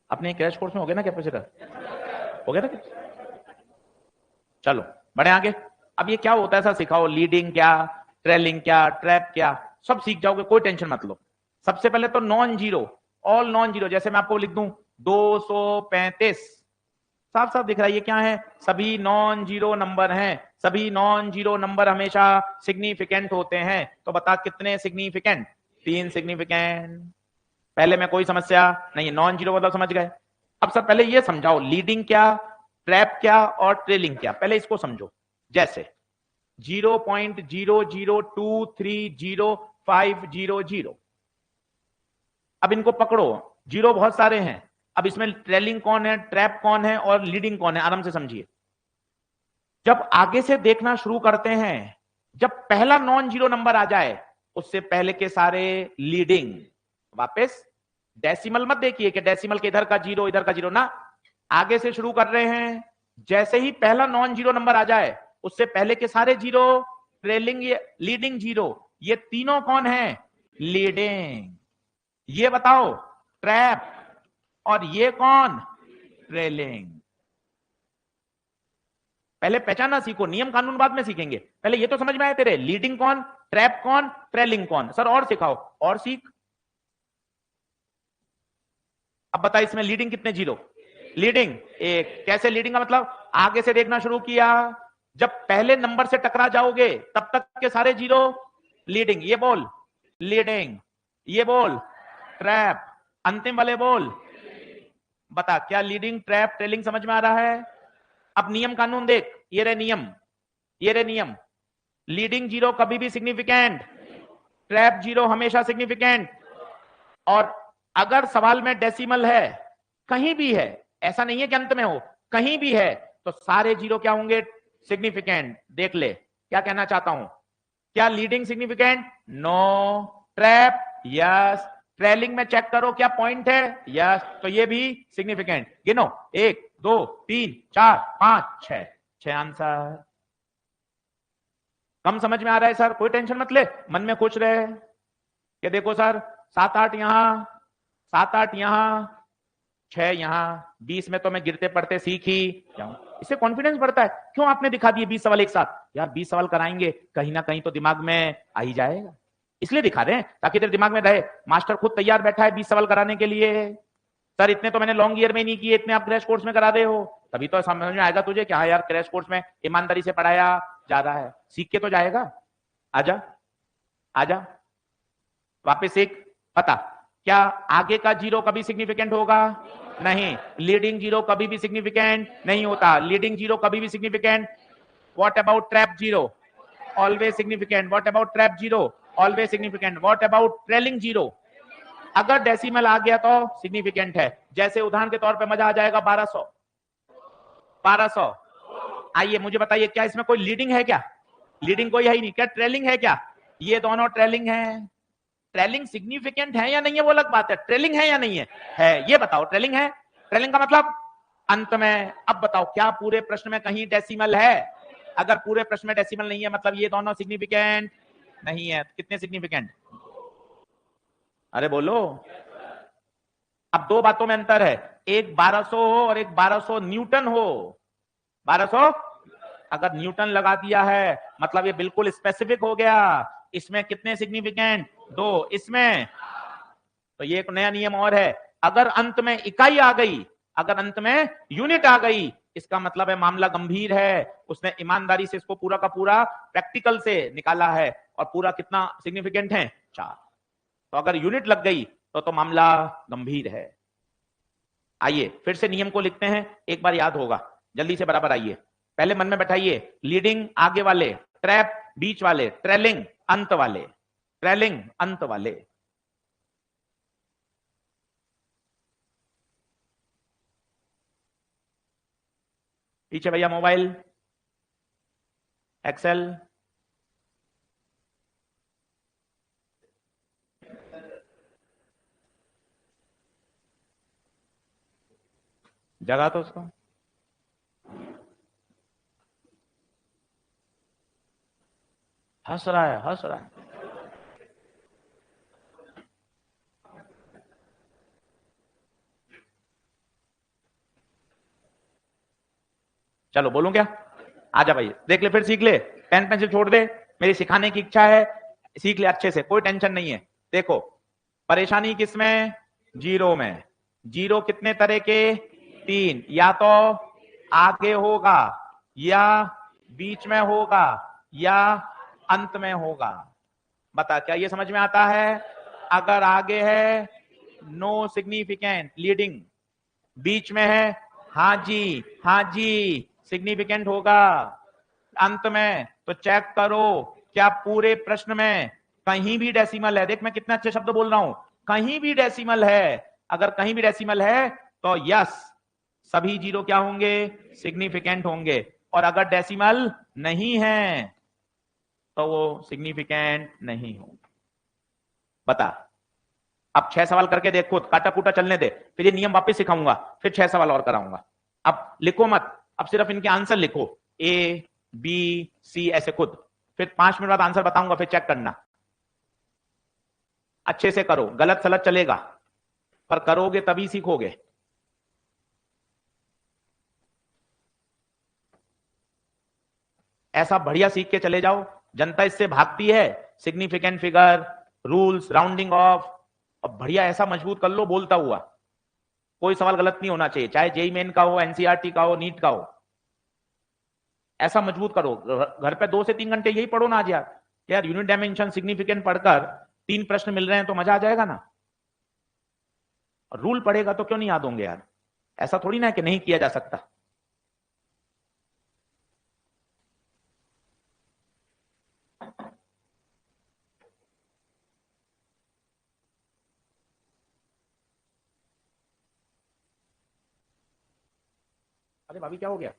अपने क्रैश कोर्स में हो गया ना कैपेसिटर, हो गया ना। चलो बढ़े आगे। अब ये क्या होता है सर सिखाओ, लीडिंग क्या, ट्रेलिंग क्या, ट्रैप क्या, सब सीख जाओगे, कोई टेंशन मत लो। सबसे पहले तो non zero, all non zero, जैसे मैं आपको लिख दूं 235, साफ साफ दिख रहा है ये क्या है, सभी नॉन जीरो नंबर हैं। सभी नॉन जीरो नंबर हमेशा सिग्निफिकेंट होते हैं। तो बता कितने सिग्निफिकेंट, 3 सिग्निफिकेंट। पहले में कोई समस्या नहीं, नॉन जीरो मतलब समझ गए। अब सर पहले ये समझाओ लीडिंग क्या, ट्रैप क्या और ट्रेलिंग क्या, पहले इसको समझो। जैसे 0.002300500, अब इनको पकड़ो, जीरो बहुत सारे हैं। अब इसमें ट्रेलिंग कौन है, ट्रैप कौन है और लीडिंग कौन है, आराम से समझिए। जब आगे से देखना शुरू करते हैं, जब पहला नॉन जीरो नंबर आ जाए उससे पहले के सारे लीडिंग। वापस डेसिमल मत देखिए कि डेसिमल के इधर का जीरो इधर का जीरो ना, आगे से शुरू कर रहे हैं। जैसे ही पहला नॉन जीरो नंबर आ जाए उससे पहले के सारे जीरो, ट्रेलिंग लीडिंग जीरो, ये तीनों कौन है, लीडिंग। ये बताओ ट्रैप, और ये कौन, ट्रेलिंग। पहले पहचाना सीखो, नियम कानून बाद में सीखेंगे, पहले ये तो समझ में आया तेरे, लीडिंग कौन, ट्रैप कौन, ट्रेलिंग कौन। सर और सिखाओ, और सीख। अब बता इसमें लीडिंग कितने जीरो, लीडिंग एक। कैसे लीडिंग का मतलब, आगे से देखना शुरू किया, जब पहले नंबर से टकरा जाओगे तब तक के सारे जीरो लीडिंग, ये बोल लीडिंग, ये बोल ट्रैप, अंतिम वाले बोल। बता क्या लीडिंग ट्रैप ट्रेलिंग समझ में आ रहा है। अब नियम कानून देख, ये रहे नियम, ये रहे नियम। लीडिंग जीरो कभी भी सिग्निफिकेंट, ट्रैप जीरो हमेशा सिग्निफिकेंट। और अगर सवाल में डेसिमल है, कहीं भी है, ऐसा नहीं है कि अंत में हो, कहीं भी है, तो सारे जीरो क्या होंगे, सिग्निफिकेंट। देख ले क्या कहना चाहता हूं, क्या leading significant, no, trap yes, trailing में चेक करो क्या पॉइंट है, यस, तो ये भी सिग्निफिकेंट। गिनो 1 2 3 4 5 6, 6 आंसर। कम समझ में आ रहा है सर, कोई टेंशन मत ले, मन में खुश रहे कि देखो सर 7 8 यहां, 7 8 यहां, 6 यहां, 20 में तो मैं गिरते पड़ते सीख ही जाऊं। इससे कॉन्फिडेंस बढ़ता है। क्यों आपने दिखा दिए 20 सवाल एक साथ, यार 20 सवाल कराएंगे, कहीं ना कहीं तो दिमाग में आ ही जाएगा, इसलिए दिखा रहे हैं ताकि तेरे दिमाग में रहे। मास्टर खुद तैयार बैठा है 20 सवाल कराने के लिए। सर इतने तो मैंने लॉन्ग ईयर में नहीं किए, इतने आप क्रैश कोर्स में करा रहे हो, तभी तो समझ में आएगा तुझे कि हाँ यार क्रैश कोर्स में ईमानदारी से पढ़ाया जा रहा है, सीख के तो जाएगा। आजा आजा वापस एक, पता क्या आगे का जीरो कभी सिग्निफिकेंट होगा, नहीं। लीडिंग जीरो कभी भी सिग्निफिकेंट नहीं होता, लीडिंग जीरो कभी भी significant. What about trap zero, always significant. What about trap zero, always significant. What about trailing zero, अगर डेसिमल आ गया तो सिग्निफिकेंट है। जैसे उदाहरण के तौर पे मजा आ जाएगा 1200, 1200। आइए मुझे बताइए क्या इसमें कोई लीडिंग है क्या, लीडिंग कोई है ही नहीं, क्या ट्रेलिंग है क्या, ये दोनों ट्रेलिंग है। ट्रेलिंग सिग्निफिकेंट है या नहीं है वो अलग बात है, ट्रेलिंग है या नहीं है ये बताओ। ट्रेलिंग है, ट्रेलिंग का मतलब अंत में। अब बताओ क्या पूरे प्रश्न में कहीं डेसिमल है, अगर पूरे प्रश्न में डेसिमल नहीं है मतलब ये दोनों सिग्निफिकेंट नहीं है। कितने सिग्निफिकेंट, अरे बोलो। अब दो बातों में अंतर है, एक 1200 हो और एक 1200 न्यूटन हो। 1200 अगर न्यूटन लगा दिया है मतलब ये बिल्कुल स्पेसिफिक हो गया। इसमें कितने सिग्निफिकेंट, 2, इसमें तो ये एक नया नियम और है, अगर अंत में इकाई आ गई, अगर अंत में यूनिट आ गई, इसका मतलब है मामला गंभीर है। उसने ईमानदारी से इसको पूरा का पूरा प्रैक्टिकल से निकाला है। और पूरा कितना सिग्निफिकेंट है, 4। तो अगर यूनिट लग गई तो मामला गंभीर है। आइए फिर से नियम को लिखते हैं, एक बार याद होगा, जल्दी से बराबर आइए। पहले मन में बैठाइए, लीडिंग आगे वाले, ट्रैप बीच वाले, ट्रेलिंग अंत वाले, ट्रेलिंग अंत वाले। पीछे भैया मोबाइल, एक्सेल, जगह तो उसको हंस रहा है, हंस रहा है। चलो बोलूं क्या? आजा भाई, देख ले, फिर सीख ले, पेन पेंसिल छोड़ दे, मेरी सिखाने की इच्छा है, सीख ले अच्छे से, कोई टेंशन नहीं है। देखो, परेशानी किसमें? जीरो में। जीरो कितने तरह के? 3, या तो आगे होगा, या बीच में होगा, या अंत में होगा। बता, क्या ये समझ में आता है? अगर आगे है नो सिग्निफिकेंट लीडिंग, बीच में है हाँ जी सिग्निफिकेंट होगा, अंत में तो चेक करो क्या पूरे प्रश्न में कहीं भी डेसिमल है। देख मैं कितने अच्छे शब्द बोल रहा हूं, कहीं भी डेसिमल है। अगर कहीं भी डेसिमल है तो यस, सभी जीरो क्या होंगे? सिग्निफिकेंट होंगे। और अगर डेसिमल नहीं है तो वो सिग्निफिकेंट नहीं होंगे। बता, अब 6 सवाल करके देख, खुद काटा कूटा चलने दे, फिर ये नियम वापस सिखाऊंगा, फिर 6 सवाल और कराऊंगा। अब लिखो मत, अब सिर्फ इनके आंसर लिखो, ए बी सी ऐसे खुद, फिर 5 मिनट बाद आंसर बताऊंगा, फिर चेक करना। अच्छे से करो, गलत सलत चलेगा, पर करोगे तभी सीखोगे। ऐसा बढ़िया सीख के चले जाओ, जनता इससे भागती है। Significant figure, rules, rounding off, अब बढ़िया ऐसा मजबूत कर लो बोलता हुआ, कोई सवाल गलत नहीं होना चाहिए, चाहे जेई मेन का हो, एनसीईआरटी का हो, नीट का हो। ऐसा मजबूत करो। घर पे 2 से 3 घंटे यही पढ़ो ना आज यार। यार यूनिट डायमेंशन सिग्निफिकेंट पढ़कर 3 प्रश्न मिल रहे हैं तो मजा आ जाएगा ना। और रूल पढ़ेगा तो क्यों नहीं याद होंगे यार? ऐसा थोड़ी ना है कि नहीं किया जा सकता। अरे भाभी क्या हो गया?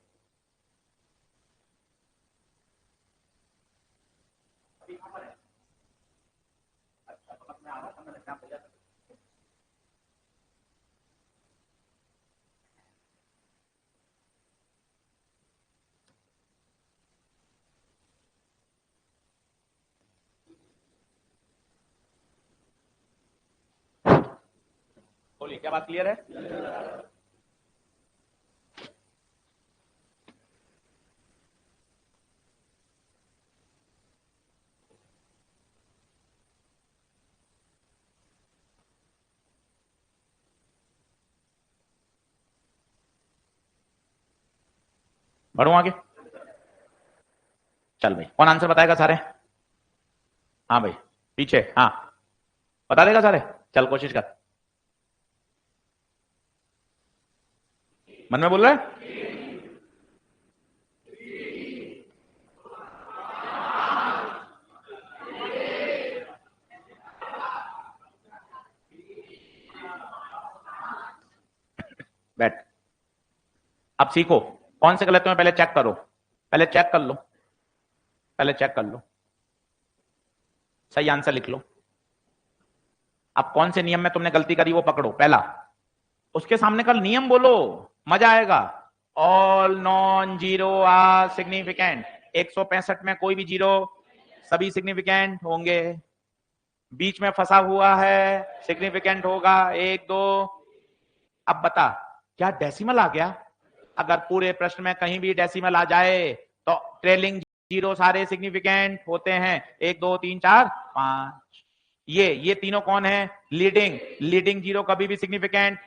बोलिए, क्या बात क्लियर है? बढ़ो आगे। चल भाई, कौन आंसर बताएगा सारे? हाँ भाई, पीछे, हाँ बता देगा सारे। चल कोशिश कर, मन में बोल रहा है। बैठ, अब सीखो कौन से गलत है, पहले चेक करो, पहले चेक कर लो, पहले चेक कर लो, सही आंसर लिख लो। अब कौन से नियम में तुमने गलती करी वो पकड़ो पहला, उसके सामने कल नियम बोलो, मजा आएगा। All non zero are significant, 165 में कोई भी जीरो, सभी सिग्निफिकेंट होंगे। बीच में फंसा हुआ है, सिग्निफिकेंट होगा, 1 2। अब बता, क्या डेसिमल आ गया? अगर पूरे प्रश्न में कहीं भी डेसिमल आ जाए तो ट्रेलिंग जीरो सारे सिग्निफिकेंट होते हैं, 1 2 3 4 5। ये तीनों कौन है? लीडिंग, लीडिंग जीरो कभी भी सिग्निफिकेंट।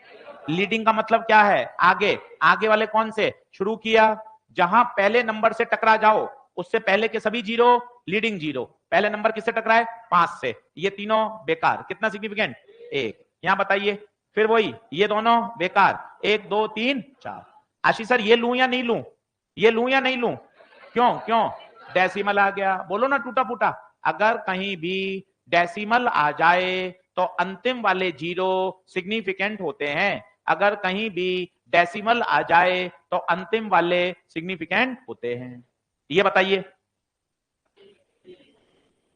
लीडिंग का मतलब क्या है? आगे, आगे वाले कौन से? शुरू किया, जहां पहले नंबर से टकरा जाओ उससे पहले के सभी जीरो लीडिंग जीरो। पहले नंबर किससे टकराए? 5 से, ये तीनों बेकार। कितना सिग्निफिकेंट? 1। यहां बताइए, फिर वही, ये दोनों बेकार, 1 2 3 4। आशीष सर ये लूं या नहीं लूं? ये लूं या नहीं लूं? क्यों क्यों? डेसिमल आ गया, बोलो ना टूटा फूटा। अगर कहीं भी डेसिमल आ जाए तो अंतिम वाले जीरो सिग्निफिकेंट होते हैं। अगर कहीं भी डेसिमल आ जाए तो अंतिम वाले सिग्निफिकेंट होते हैं। ये बताइए,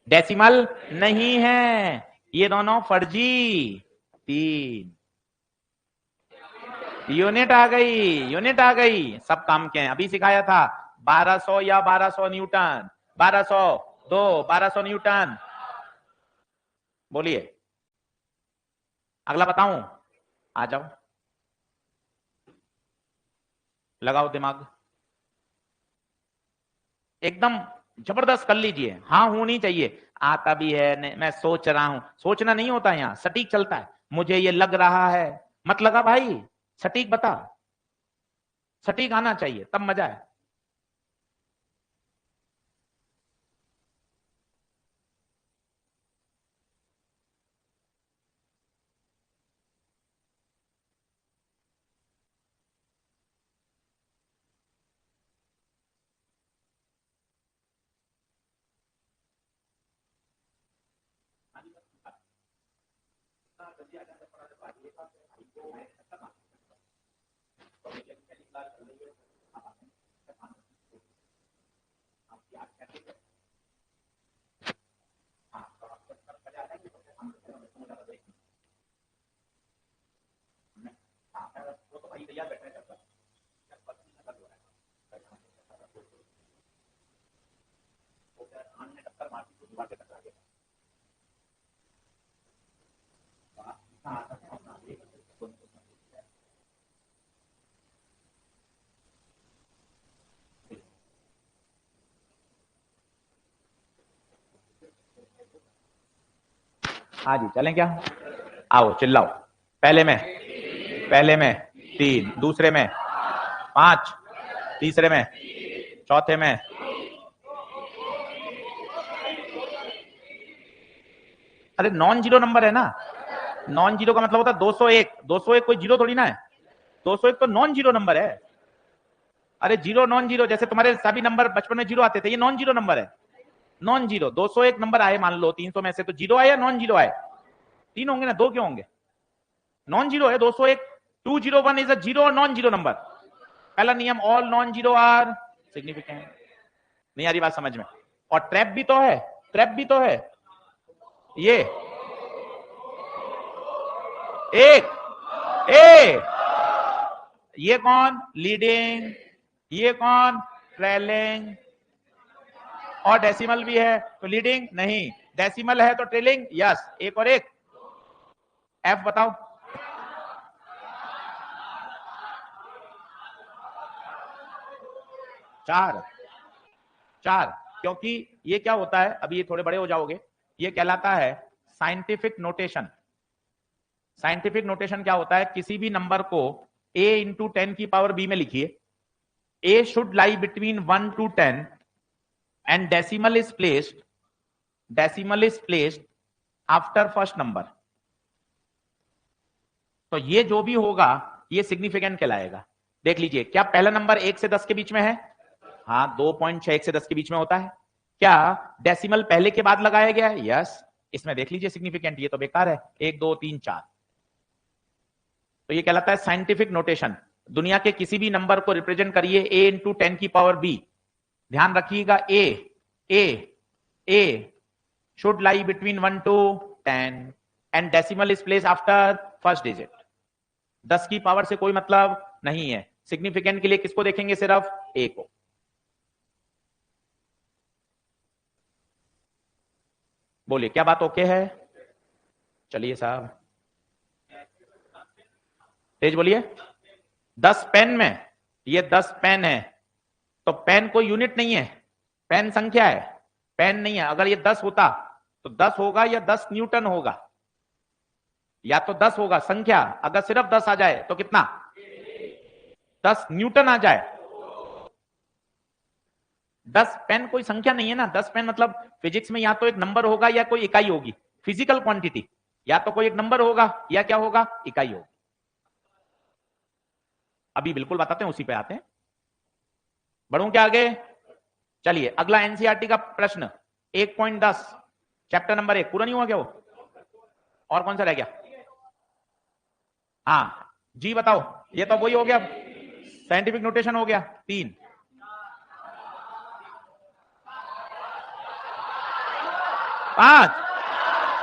डेसिमल नहीं है, ये दोनों फर्जी। 3 यूनिट आ गई, यूनिट आ गई, सब काम के हैं। अभी सिखाया था 1200 या 1200 न्यूटन, 1200 2 1200 न्यूटन। बोलिए, अगला बताऊं? आ जाओ, लगाओ दिमाग, एकदम जबरदस्त कर लीजिए। हाँ होनी चाहिए, आता भी है नहीं, मैं सोच रहा हूं, सोचना नहीं होता यहाँ, सटीक चलता है। मुझे ये लग रहा है, मत लगा भाई, सटीक बता, सटीक आना चाहिए तब मजा है। हाँ जी, चलें क्या? आओ चिल्लाओ। पहले में 3, दूसरे में 5, तीसरे में, चौथे में, अरे नॉन जीरो नंबर है ना, नॉन जीरो का मतलब होता है 201। 201 कोई जीरो थोड़ी ना है, 201 तो नॉन जीरो नंबर है। अरे जीरो नॉन जीरो, जैसे तुम्हारे सभी नंबर बचपन में जीरो आते थे, ये नॉन जीरो नंबर है, नॉन जीरो। 201 नंबर आए मान लो 300 में से, तो जीरो आए या नॉन जीरो आए? 3 होंगे ना, 2 क्यों होंगे? नॉन जीरो है 201। 201 इज अ जीरो और नॉन जीरो नंबर। पहला नियम, all non zero are significant. नहीं आ रही बात समझ में? और ट्रैप भी तो है, ट्रैप भी तो है। ये एक ए, ये कौन लीडिंग, ये कौन ट्रेलिंग, और डेसिमल भी है तो लीडिंग नहीं, डेसिमल है तो ट्रेलिंग। यस, एक और एक। एफ बताओ। चार, चार, क्योंकि ये क्या होता है, अभी ये थोड़े बड़े हो जाओगे, ये कहलाता है साइंटिफिक नोटेशन। साइंटिफिक नोटेशन क्या होता है, किसी भी नंबर को a इंटू 10 की पावर b में लिखिए, a should lie between 1 to 10 and decimal is placed after first number. तो ये जो भी होगा ये सिग्निफिकेंट कहलाएगा। देख लीजिए, क्या पहला नंबर 1 से 10 के बीच में है? हाँ, 2.6 1 से 10 के बीच में होता है। क्या डेसिमल पहले के बाद लगाया गया है? यस। इसमें देख लीजिए सिग्निफिकेंट, ये तो बेकार है, 1 2 3 4। तो ये कहलाता है साइंटिफिक नोटेशन। दुनिया के किसी भी नंबर को रिप्रेजेंट करिए a इंटू 10 की पावर b। ध्यान रखिएगा, a should lie between 1 to 10 and decimal is placed after first digit। 10 की पावर से कोई मतलब नहीं है। सिग्निफिकेंट के लिए किसको देखेंगे? सिर्फ a को। बोलिए, क्या बात ओके है? चलिए साहब, तेज बोलिए। 10 पेन में, ये 10 पेन है, तो पेन कोई यूनिट नहीं है, पेन संख्या है, पेन नहीं है। अगर ये 10 होता तो 10 होगा या 10 न्यूटन होगा? या तो 10 होगा संख्या, अगर सिर्फ 10 आ जाए तो कितना? 10 न्यूटन आ जाए। 10 पेन कोई संख्या नहीं है ना, 10 पेन मतलब फिजिक्स में या तो एक नंबर होगा या कोई इकाई होगी, फिजिकल क्वांटिटी, या तो कोई एक नंबर होगा या क्या होगा? इकाई होगी। अभी बिल्कुल बताते हैं, उसी पे आते हैं। बढ़ूं क्या आगे? चलिए, अगला एनसीईआरटी का प्रश्न 1.10 चैप्टर नंबर 1 पूरा नहीं हुआ क्या वो? और कौन सा रह गया? हाँ, जी बताओ, ये तो वही हो गया, साइंटिफिक नोटेशन हो गया। 3 5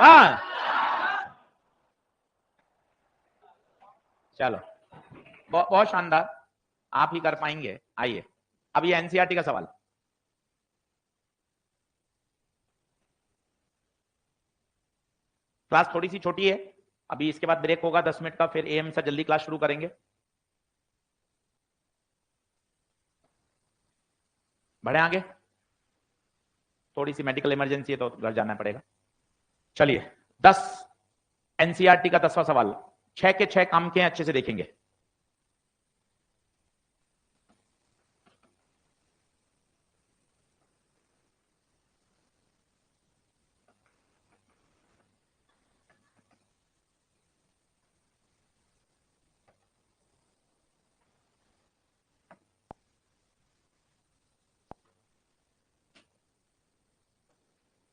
5। चलो बहुत शानदार, आप ही कर पाएंगे। आइए अब ये एनसीईआरटी का सवाल। क्लास थोड़ी सी छोटी है, अभी इसके बाद ब्रेक होगा 10 मिनट का, फिर एएम से जल्दी क्लास शुरू करेंगे। बढ़े आगे, थोड़ी सी मेडिकल इमरजेंसी है तो घर जाना पड़ेगा। चलिए 10 एनसीईआरटी का 10वां सवाल, 6 के 6 काम के अच्छे से देखेंगे।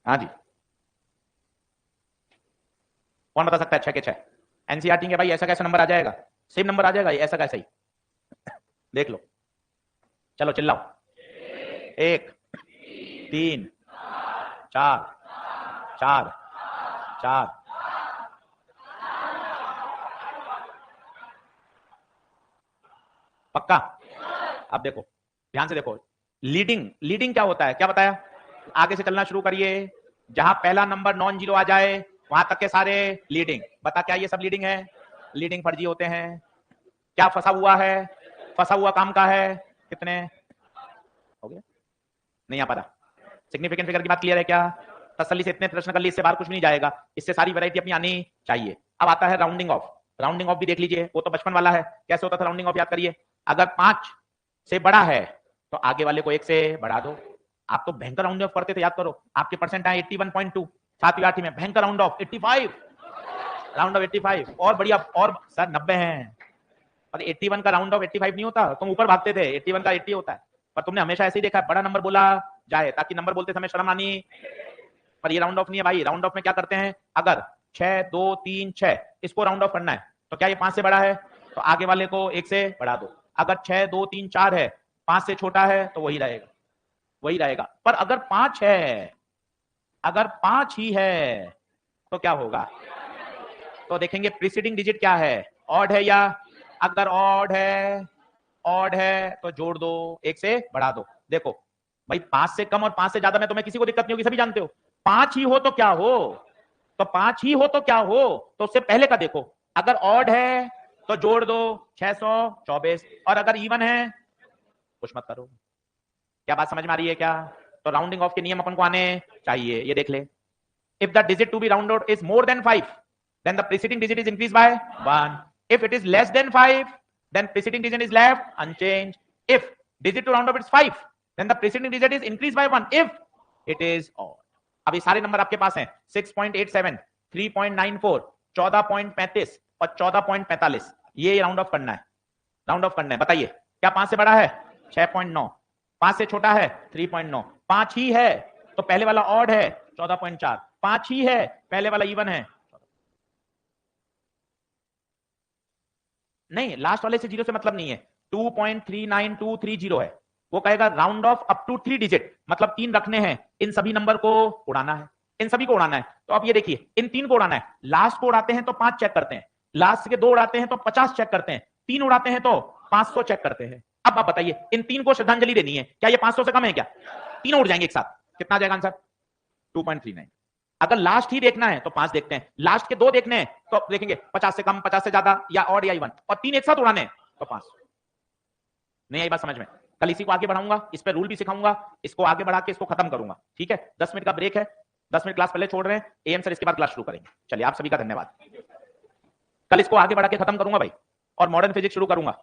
हाँ जी, कौन बता सकता है 6 के 6? एनसीईआरटी के भाई ऐसा कैसा नंबर आ जाएगा, सेम नंबर आ जाएगा, ऐसा कैसा ही, देख लो। चलो चिल्लाओ, 1 3 4 4 4। पक्का? अब देखो, ध्यान से देखो, लीडिंग लीडिंग क्या होता है, क्या बताया? आगे से चलना शुरू करिए, जहां पहला नंबर नॉन जीरो आ जाए वहां तक के सारे लीडिंग। बता क्या ये सब लीडिंग है? लीडिंग फर्जी होते हैं। क्या फंसा हुआ है? फंसा हुआ काम का है। कितने हो गया? नहीं आ पा रहा। सिग्निफिकेंट फिगर की बात क्लियर है क्या? तसल्ली से इतने प्रश्न कर लिए, इससे बाहर कुछ भी नहीं जाएगा, इससे सारी वैरायटी अपनी आनी चाहिए। अब आता है राउंडिंग ऑफ। राउंडिंग ऑफ भी देख लीजिए, वो तो बचपन वाला है, कैसे होता था राउंडिंग ऑफ, याद करिए। अगर 5 से बड़ा है तो आगे वाले को 1 से बढ़ा दो। आप तो भयंकर राउंड ऑफ करते थे, याद करो, आपके परसेंट आए 81.2, 7वीं 8वीं में भयंकर राउंड ऑफ 85, राउंड ऑफ 85 और बढ़िया। और सर 90 हैं, और 81 का राउंड ऑफ 85 नहीं होता, तुम ऊपर भागते थे, 81 का 80 होता है। पर तुमने हमेशा ऐसे ही देखा है, बड़ा नंबर बोला जाए ताकि नंबर बोलते समय शर्म आनी। पर ये राउंड ऑफ नहीं है भाई। राउंड ऑफ में क्या करते हैं, अगर 6 2 3 6 इसको राउंड ऑफ करना है तो क्या ये 5 से बड़ा है तो आगे वाले को 1 से बढ़ा दो। अगर 6 2 3 4 है, 5 से छोटा है तो वही रहेगा, वही रहेगा। पर अगर 5 है, अगर 5 ही है तो क्या होगा? तो देखेंगे प्रीसीडिंग डिजिट क्या है, ऑड है या, अगर ऑड है, ऑड है तो जोड़ दो, 1 से बढ़ा दो। देखो भाई 5 से कम और 5 से ज्यादा में तुम्हें किसी को दिक्कत नहीं होगी, सभी जानते हो। 5 ही हो तो क्या हो, तो 5 ही हो तो क्या हो, तो उससे पहले का देखो। अगर ऑड है तो जोड़ दो 624, और अगर इवन है कुछ मत करो। क्या बात समझ में आ रही है क्या? तो राउंडिंग ऑफ के नियम अपन को आने चाहिए। ये देख ले, if the digit to be rounded out is more than 5, then the preceding digit is increased by 1. If it is less than 5, then preceding digit is left unchanged. If digit to round up is 5, then the preceding digit is increased by 1 if it is odd. अब ये सारे नंबर आपके पास हैं, 6.87, 3.94, 14.35 और 14.45। ये राउंड ऑफ करना है, राउंड ऑफ करना है। बताइए क्या 5 से बड़ा है? 6.9। 5 से छोटा है? 3.9। 5 ही है तो पहले वाला ऑड है 14.4। 5 ही है, पहले वाला इवन है। नहीं, लास्ट वाले से जीरो से मतलब नहीं है। 2.39230 है, वो कहेगा round off up to 3 digit, मतलब 3 रखने हैं, इन सभी नंबर को उड़ाना है, इन सभी को उड़ाना है। तो अब ये देखिए, इन 3 को उड़ाना है। लास्ट को उड़ाते हैं तो 5 चेक करते हैं, लास्ट के 2 उड़ाते हैं तो 50 चेक करते हैं, 3 उड़ाते हैं तो 500 चेक करते हैं। अब आप बताइए, इन 3 को श्रद्धांजलि देनी है, क्या ये 500 से कम है क्या? तीनों उड़ जाएंगे एक साथ, कितना आ जाएगा आंसर? 2.39। अगर लास्ट ही देखना है तो 5 देखते हैं, लास्ट के 2 देखने हैं तो देखेंगे 50 से कम, 50 से ज्यादा, या ऑड या इवन, और 3 एक साथ उड़ाने हैं तो 5। नहीं आई बात समझ में? कल इसी को आगे बढ़ाऊंगा, इस पर रूल भी सिखाऊंगा, इसको आगे बढ़ा के इसको खत्म करूंगा। ठीक है, 10 मिनट का ब्रेक है, 10 मिनट क्लास पहले छोड़ रहे हैं, एएम सर इसके बाद क्लास शुरू करेंगे। चलिए आप सभी का धन्यवाद। कल इसको आगे बढ़ा के खत्म करूंगा भाई, और मॉडर्न फिजिक्स शुरू करूंगा।